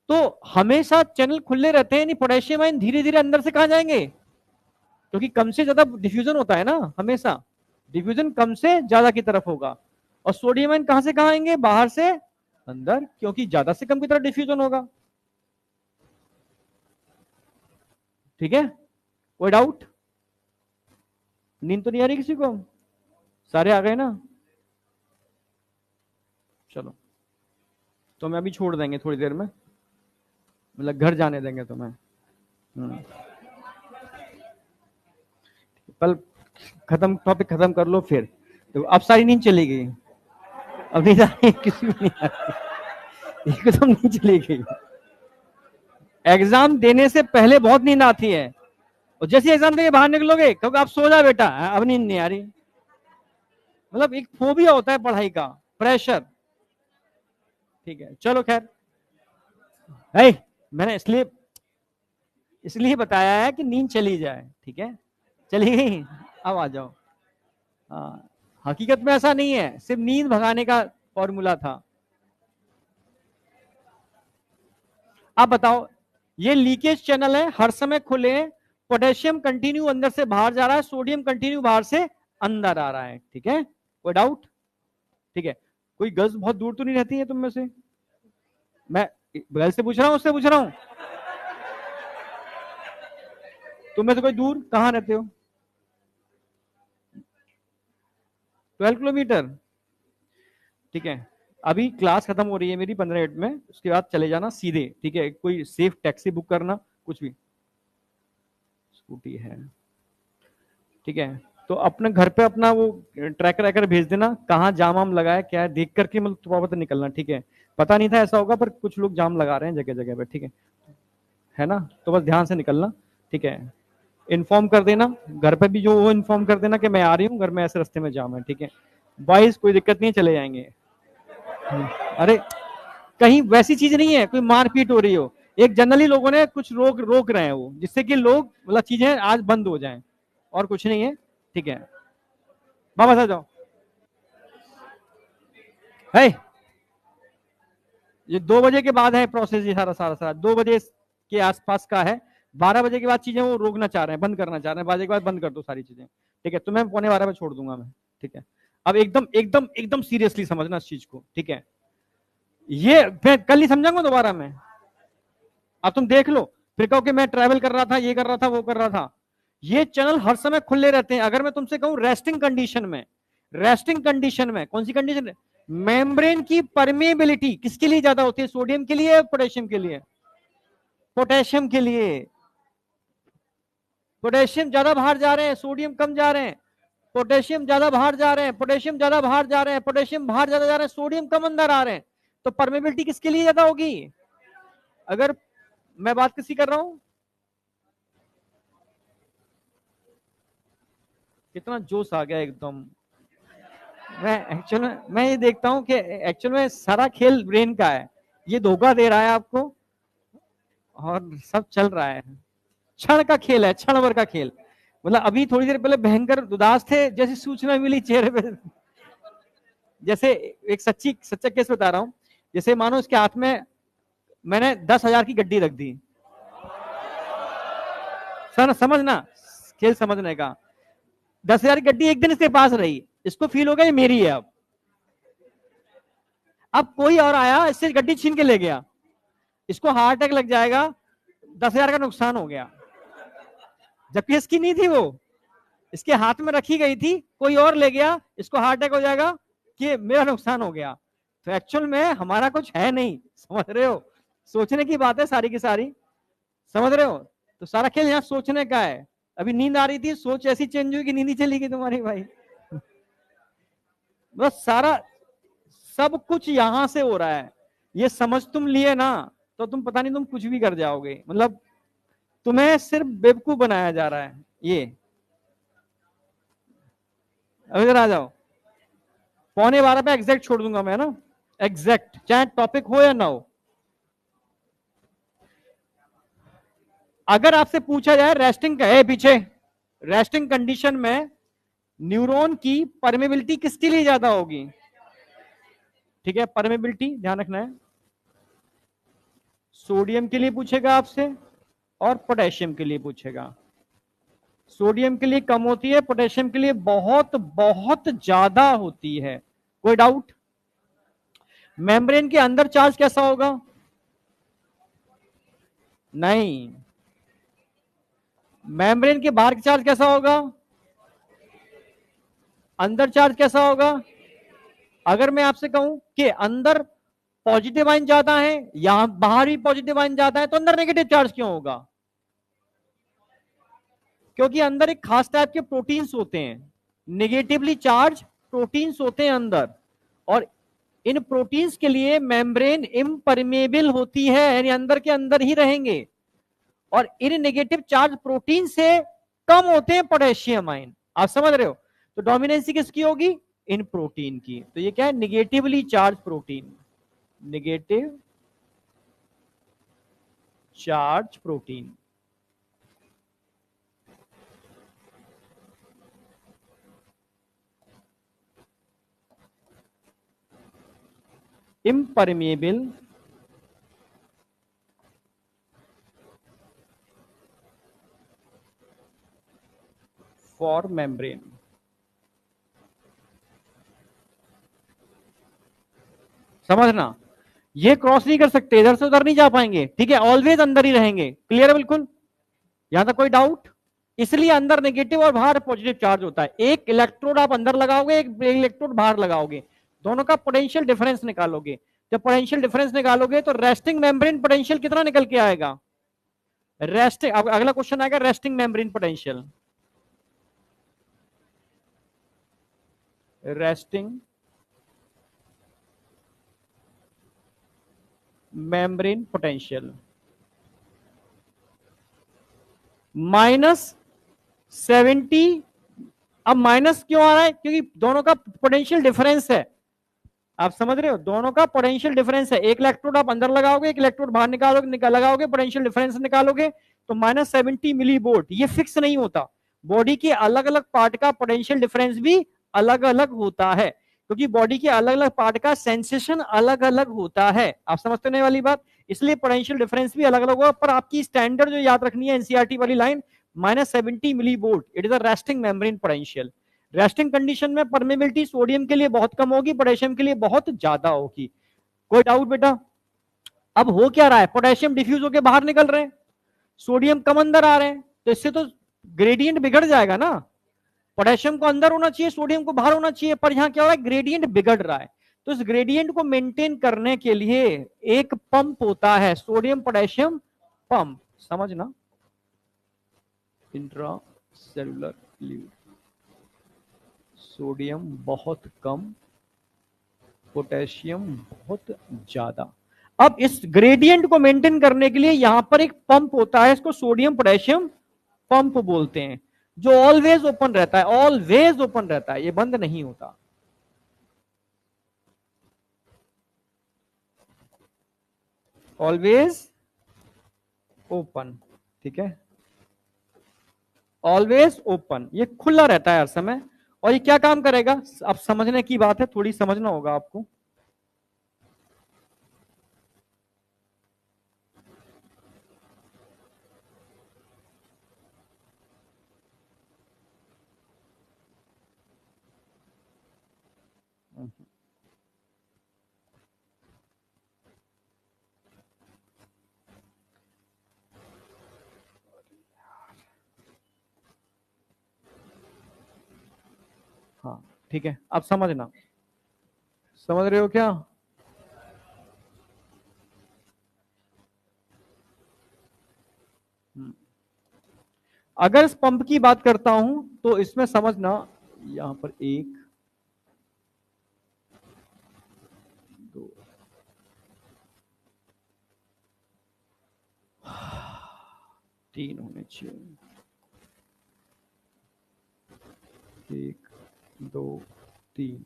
तो हमेशा चैनल खुले रहते हैं, नहीं पोटेशियम आयन धीरे धीरे अंदर से कहां जाएंगे, क्योंकि कम से ज्यादा डिफ्यूजन होता है ना, हमेशा डिफ्यूजन कम से ज्यादा की तरफ होगा। और सोडियम आयन कहां से कहां आएंगे, बाहर से अंदर, क्योंकि ज्यादा से कम की तरफ डिफ्यूजन होगा, ठीक है। कोई डाउट? नींद तो नहीं आ रही किसी को? सारे आ गए ना? चलो, तो मैं अभी छोड़ देंगे थोड़ी देर में, मतलब घर जाने देंगे तो मैं कल खत्म, टॉपिक खत्म कर लो फिर। तो अब सारी नींद चली गई, अब नहीं जा रही किसी में, नहीं आ रही, एकदम नींद चली गई। एग्जाम देने से पहले बहुत नींद आती है, और जैसे एग्जाम देके बाहर निकलोगे क्योंकि आप सो जा बेटा, अब नींद नहीं आ रही। मतलब एक फोबिया होता है पढ़ाई का, प्रेशर, ठीक है। चलो खैर, मैंने इसलिए इसलिए बताया है कि नींद चली जाए, ठीक है। चली गई? अब आ जाओ। हाँ, हकीकत में ऐसा नहीं है, सिर्फ नींद भगाने का फॉर्मूला था। आप बताओ, ये लीकेज चैनल है, हर समय खुले हैं, पोटेशियम कंटिन्यू अंदर से बाहर जा रहा है, सोडियम कंटिन्यू बाहर से अंदर आ रहा है, ठीक है। कोई डाउट? ठीक है। कोई गर्ल्स बहुत दूर तो नहीं रहती है तुम में से? मैं गर्ल्स से पूछ रहा हूं, उससे पूछ रहा हूं, तुम में से कोई दूर कहां रहते हो? 12 किलोमीटर, ठीक है। अभी क्लास खत्म हो रही है मेरी 15 मिनट में, उसके बाद चले जाना सीधे, ठीक है। कोई सेफ टैक्सी बुक करना, कुछ भी, स्कूटी है, ठीक है। तो अपने घर पे अपना वो ट्रैकर वैकर भेज देना, कहाँ जाम वाम लगा है क्या है, देख करके मतलब थोड़ा बहुत निकलना, ठीक है। पता नहीं था ऐसा होगा, पर कुछ लोग जाम लगा रहे हैं जगह जगह पे, ठीक है ना? तो बस ध्यान से निकलना, ठीक है? इन्फॉर्म कर देना घर पे भी, जो वो इन्फॉर्म कर देना कि मैं आ रही हूँ, घर में ऐसे रास्ते में जाम है, ठीक है? बॉयज कोई दिक्कत नहीं है, चले जाएंगे। अरे कहीं वैसी चीज नहीं है कोई मारपीट हो रही हो, एक जनरली लोगों ने कुछ रोक रोक रहे हैं वो, जिससे कि लोग मतलब चीजें आज बंद हो जाएं, और कुछ नहीं है, ठीक है? वापस आ जाओ। है ये 2 बजे के बाद है प्रोसेस, ये सारा सारा सारा 2 बजे के आसपास का है। 12 बजे के बाद चीजें वो रोकना चाह रहे हैं, बंद करना चाह रहे हैं, 12 के बाद बंद कर दो सारी चीजें, ठीक है? तो मैं 12:15 पे छोड़ दूंगा मैं, ठीक है? अब एकदम एकदम एकदम सीरियसली समझना इस चीज को, ठीक है? ये मैं कल नहीं समझाऊंगा दोबारा मैं, अब तुम देख लो, फिर कहो कि मैं ट्रैवल कर रहा था, ये कर रहा था, वो कर रहा था। ये चैनल हर समय खुले रहते हैं। अगर मैं तुमसे कहूं रेस्टिंग कंडीशन में, रेस्टिंग कंडीशन में कौन सी कंडीशन है? मेम्ब्रेन की परमेबिलिटी किसके लिए ज्यादा होती है, सोडियम के लिए, पोटेशियम के लिए? पोटेशियम के लिए। पोटेशियम ज्यादा बाहर जा रहे हैं, सोडियम कम जा रहे हैं। पोटेशियम ज्यादा बाहर जा रहे हैं, पोटेशियम ज्यादा बाहर जा रहे हैं, पोटेशियम बाहर ज्यादा जा रहे हैं, सोडियम कम अंदर आ रहे हैं। तो परमेबिलिटी किसके लिए ज्यादा होगी? अगर मैं बात किसी कर रहा हूं, कितना जोश आ गया एकदम। मैं एक्चुअल में मैं ये देखता हूँ कि एक्चुअल में सारा खेल ब्रेन का है, ये धोखा दे रहा है आपको, और सब चल रहा है। क्षण का खेल है, क्षण भर का खेल। मतलब अभी थोड़ी देर पहले भयंकर उदास थे, जैसी सूचना मिली चेहरे पे, जैसे एक सच्चा केस बता रहा हूँ। जैसे मानो उसके हाथ में मैंने 10,000 की गड्डी रख दी, सर समझना, खेल समझने का। 10,000 की गड्डी एक दिन इसके पास रही, इसको फील हो गया ये मेरी है। अब कोई और आया, इससे गड्डी छीन के ले गया, इसको हार्ट अटैक लग जाएगा, 10,000 का नुकसान हो गया। जबकि इसकी नहीं थी वो, इसके हाथ में रखी गई थी, कोई और ले गया, इसको हार्ट अटैक हो जाएगा कि मेरा नुकसान हो गया। तो एक्चुअल में हमारा कुछ है नहीं, समझ रहे हो? सोचने की बात है सारी की सारी, समझ रहे हो? तो सारा खेल यहाँ सोचने का है। अभी नींद आ रही थी, सोच ऐसी चेंज हुई कि नींद ही चली गई तुम्हारी भाई। बस सारा सब कुछ यहां से हो रहा है। ये समझ तुम लिए ना, तो तुम पता नहीं तुम कुछ भी कर जाओगे। मतलब तुम्हें सिर्फ बेवकूफ बनाया जा रहा है ये। अब इधर आ जाओ, 11:15 पे एग्जैक्ट छोड़ दूंगा मैं ना, एग्जैक्ट, चाहे टॉपिक हो या ना हो। अगर आपसे पूछा जाए रेस्टिंग का है पीछे, रेस्टिंग कंडीशन में न्यूरॉन की परमेबिलिटी किसके लिए ज्यादा होगी? ठीक है, परमेबिलिटी ध्यान रखना है। सोडियम के लिए पूछेगा आपसे, और पोटेशियम के लिए पूछेगा। सोडियम के लिए कम होती है, पोटेशियम के लिए बहुत बहुत ज्यादा होती है। कोई डाउट? मेम्ब्रेन के अंदर चार्ज कैसा होगा? नहीं। मेम्ब्रेन के बाहर चार्ज कैसा होगा? अंदर चार्ज कैसा होगा? अगर मैं आपसे कहूं कि अंदर पॉजिटिव आयन ज्यादा है, यहां बाहर भी पॉजिटिव आयन ज्यादा है, तो अंदर नेगेटिव चार्ज क्यों होगा? क्योंकि अंदर एक खास टाइप के प्रोटीन्स होते हैं, नेगेटिवली चार्ज प्रोटीन्स होते हैं अंदर, और इन प्रोटीन्स के लिए मेम्ब्रेन इम्परमेबल होती है, यानी अंदर के अंदर ही रहेंगे। और इन नेगेटिव चार्ज प्रोटीन से कम होते हैं पोटेशियम आयन। आप समझ रहे हो? तो डोमिनेंसी किसकी होगी? इन प्रोटीन की। तो ये क्या है? Negatively charge protein, negative charge protein. impermeable for membrane। समझना, ये क्रॉस नहीं कर सकते, इधर से उधर नहीं जा पाएंगे, ठीक है? ऑलवेज अंदर ही रहेंगे। क्लियर है बिल्कुल? यहां तक कोई डाउट? इसलिए अंदर नेगेटिव और बाहर पॉजिटिव चार्ज होता है। एक इलेक्ट्रोड आप अंदर लगाओगे, एक इलेक्ट्रोड बाहर लगाओगे, दोनों का पोटेंशियल डिफरेंस निकालोगे। जब पोटेंशियल डिफरेंस निकालोगे तो रेस्टिंग मेम्ब्रेन पोटेंशियल कितना निकल के आएगा? रेस्टिंग, अब अगला क्वेश्चन आएगा resting membrane potential. Resting membrane potential -70। अब माइनस क्यों आ रहा है? क्योंकि दोनों का पोटेंशियल डिफरेंस है। आप समझ रहे हो, दोनों का पोटेंशियल डिफरेंस है। एक इलेक्ट्रोड आप अंदर लगाओगे, एक इलेक्ट्रोड बाहर लगाओगे, पोटेंशियल डिफरेंस निकालोगे तो -70 मिली वोल्ट। ये फिक्स नहीं होता, बॉडी के अलग अलग पार्ट का पोटेंशियल डिफरेंस भी अलग अलग होता है, क्योंकि बॉडी के अलग अलग पार्ट का सेंसेशन अलग अलग होता है। आप समझते नहीं वाली बात, इसलिए पोटेंशियल डिफरेंस भी अलग अलग होगा। पर आपकी स्टैंडर्ड जो याद रखनी है एनसीईआरटी वाली line, -70 millivolt, it is a resting membrane potential. Resting condition में परमेबिलिटी सोडियम के लिए बहुत कम होगी, पोटेशियम के लिए बहुत ज्यादा होगी। कोई डाउट बेटा? अब हो क्या रहा है, पोटेशियम डिफ्यूज होकर बाहर निकल रहे हैं, सोडियम कम अंदर आ रहे हैं, तो इससे तो ग्रेडियंट बिगड़ जाएगा ना। पोटेशियम को अंदर होना चाहिए, सोडियम को बाहर होना चाहिए, पर यहां क्या हो रहा है, ग्रेडियंट बिगड़ रहा है। तो इस ग्रेडियंट को मेंटेन करने के लिए एक पंप होता है, सोडियम पोटेशियम पंप। समझना, इंट्रा सेलुलर फ्लूइड, सोडियम बहुत कम, पोटेशियम बहुत ज्यादा। अब इस ग्रेडियंट को मेंटेन करने के लिए यहां पर एक पंप होता है, इसको सोडियम पोटेशियम पंप बोलते हैं, जो ऑलवेज ओपन रहता है, ऑलवेज ओपन रहता है, ये बंद नहीं होता। ऑलवेज ओपन, ठीक है, ऑलवेज ओपन, ये खुला रहता है हर समय। और ये क्या काम करेगा, अब समझने की बात है, थोड़ी समझना होगा आपको। हाँ ठीक है, अब समझना, समझ रहे हो क्या? अगर इस पंप की बात करता हूं तो इसमें समझना, यहां पर 1 2 3 होने चाहिए, 1 2 3,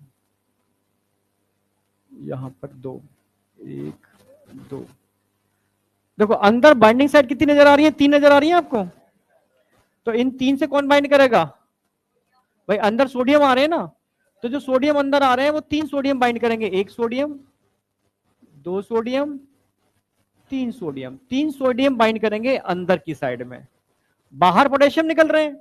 यहां पर 2, 1 2। देखो अंदर बाइंडिंग साइड कितनी नजर आ रही है, 3 नजर आ रही है आपको। तो इन 3 से कौन बाइंड करेगा भाई, अंदर सोडियम आ रहे हैं ना, तो जो सोडियम अंदर आ रहे हैं वो 3 सोडियम बाइंड करेंगे, 1 sodium, 2 sodium, 3 sodium, 3 sodium bind करेंगे अंदर की साइड में। बाहर पोटेशियम निकल रहे हैं,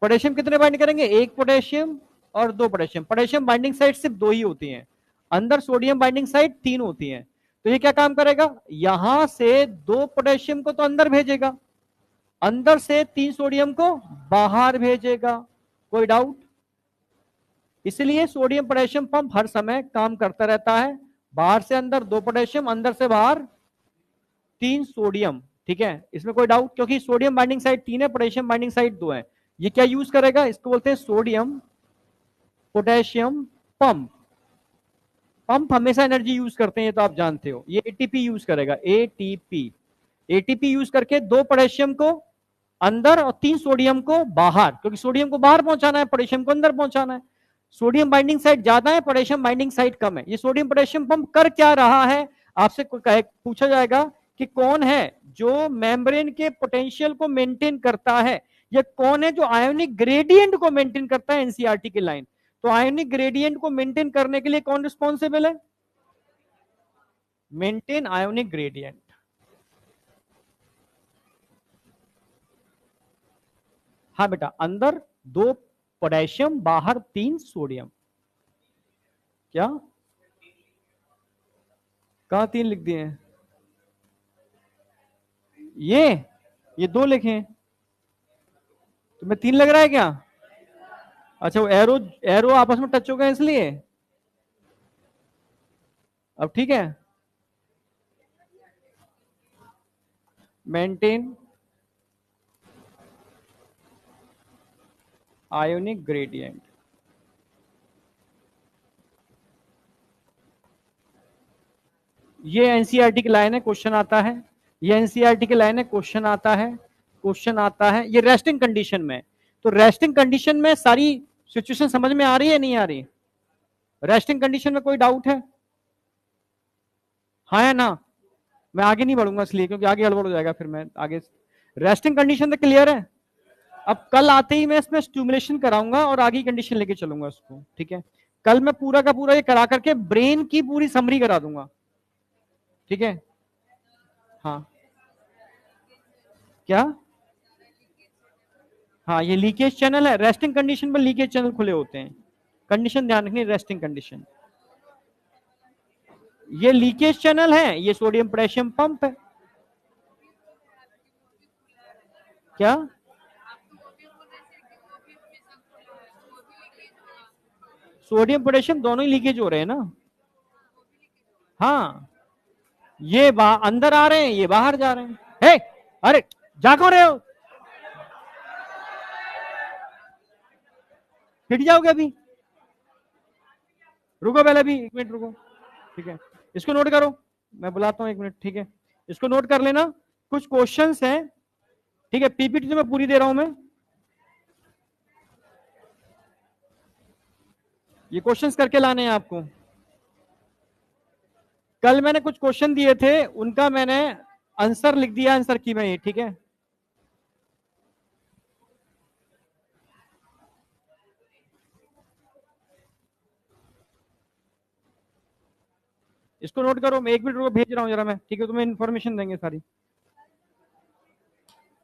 पोटेशियम कितने बाइंड करेंगे, 1 पोटेशियम और 2 पोटेशियम। पोटेशियम बाइंडिंग साइड सिर्फ 2 ही होती हैं, अंदर सोडियम बाइंडिंग साइड 3 होती हैं। तो ये क्या काम करेगा, यहां से 2 पोटेशियम को तो अंदर भेजेगा, अंदर से 3 सोडियम को बाहर भेजेगा। कोई डाउट? इसलिए सोडियम पोटेशियम पंप हर समय काम करता रहता है, बाहर से अंदर 2 पोटेशियम, अंदर से बाहर 3 सोडियम। ठीक है, इसमें कोई डाउट? क्योंकि सोडियम बाइंडिंग साइड 3 है, पोटेशियम बाइंडिंग साइड 2 है। ये क्या यूज करेगा, इसको बोलते हैं सोडियम पोटेशियम पंप। पंप हमेशा एनर्जी यूज करते हैं, तो आप जानते हो, ये एटीपी यूज करेगा, एटीपी। एटीपी यूज करके 2 पोटेशियम को अंदर और 3 सोडियम को बाहर, क्योंकि सोडियम को बाहर पहुंचाना है, पोटेशियम को अंदर पहुंचाना है। सोडियम बाइंडिंग साइड ज्यादा है, पोटेशियम बाइंडिंग साइड कम है। ये सोडियम पोटेशियम पंप कर क्या रहा है, आपसे पूछा जाएगा कि कौन है जो मेम्ब्रेन के पोटेंशियल को मेंटेन करता है, या कौन है जो आयोनिक ग्रेडियंट को मेंटेन करता है, एनसीईआरटी की लाइन। तो आयोनिक ग्रेडियंट को मेंटेन करने के लिए कौन रिस्पॉन्सिबल है, मेंटेन आयोनिक ग्रेडियंट। हाँ बेटा, अंदर 2 पोटेशियम, बाहर 3 सोडियम। क्या कहा 3 लिख दिए हैं, ये 2 लिखे हैं, तुम्हें 3 लग रहा है क्या? अच्छा, वो एरो एरो आपस में टच हो गए इसलिए। अब ठीक है, मेंटेन आयोनिक ग्रेडियंट। ये एनसीईआरटी की लाइन है, क्वेश्चन आता है। ये एनसीईआरटी की लाइन है, क्वेश्चन आता है, क्वेश्चन आता है। ये रेस्टिंग कंडीशन में, तो रेस्टिंग कंडीशन में सारी सिचुएशन समझ में आ रही है नहीं आ रही? रेस्टिंग कंडीशन में कोई डाउट है? हाँ है ना? मैं आगे नहीं बढ़ूंगा इसलिए, क्योंकि आगे गड़बड़ हो जाएगा फिर मैं आगे। रेस्टिंग कंडीशन तो क्लियर है। अब कल आते ही मैं इसमें स्टिमुलेशन कराऊंगा और आगे कंडीशन लेके चलूंगा उसको, ठीक है? कल मैं पूरा का पूरा ये करा करके ब्रेन की पूरी समरी करा दूंगा, ठीक है? हाँ क्या? हाँ ये लीकेज चैनल है, रेस्टिंग कंडीशन में लीकेज चैनल खुले होते हैं। कंडीशन ध्यान रखनी, रेस्टिंग कंडीशन। ये लीकेज चैनल है, ये सोडियम पोटेशियम पंप है। क्या? सोडियम पोटेशियम दोनों ही लीकेज हो रहे हैं ना? हाँ, ये अंदर आ रहे हैं, ये बाहर जा रहे हैं। हे, अरे जा कौन रहे हो? पिट जाओगे अभी, रुको पहले, अभी 1 मिनट रुको, ठीक है? इसको नोट करो, मैं बुलाता हूँ 1 मिनट, ठीक है? इसको नोट कर लेना। कुछ क्वेश्चंस हैं, ठीक है? पीपीटी तो मैं पूरी दे रहा हूं मैं। ये क्वेश्चंस करके लाने हैं आपको। कल मैंने कुछ क्वेश्चन दिए थे, उनका मैंने आंसर लिख दिया, आंसर की मैं ये, ठीक है? इसको नोट करो, मैं 1 मिनट रुको, भेज रहा हूँ जरा मैं, ठीक है? तुम्हें इन्फॉर्मेशन देंगे सारी।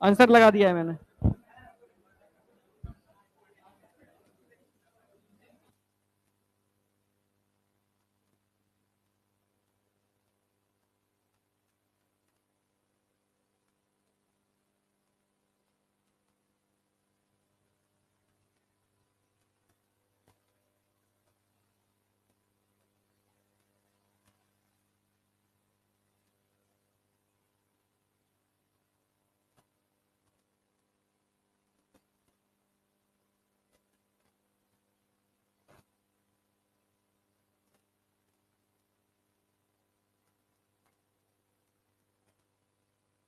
आंसर लगा दिया है मैंने।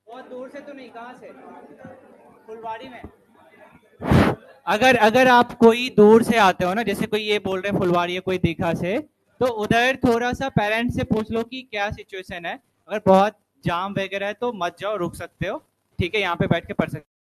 बहुत दूर से तो नहीं, कहाँ से? फुलवाड़ी में। अगर अगर आप कोई दूर से आते हो ना, जैसे कोई ये बोल रहे हैं फुलवाड़ी है कोई दीघा से, तो उधर थोड़ा सा पेरेंट्स से पूछ लो कि क्या सिचुएशन है। अगर बहुत जाम वगैरह है तो मत जाओ, रुक सकते हो, ठीक है? यहाँ पे बैठ के पढ़ सकते हो।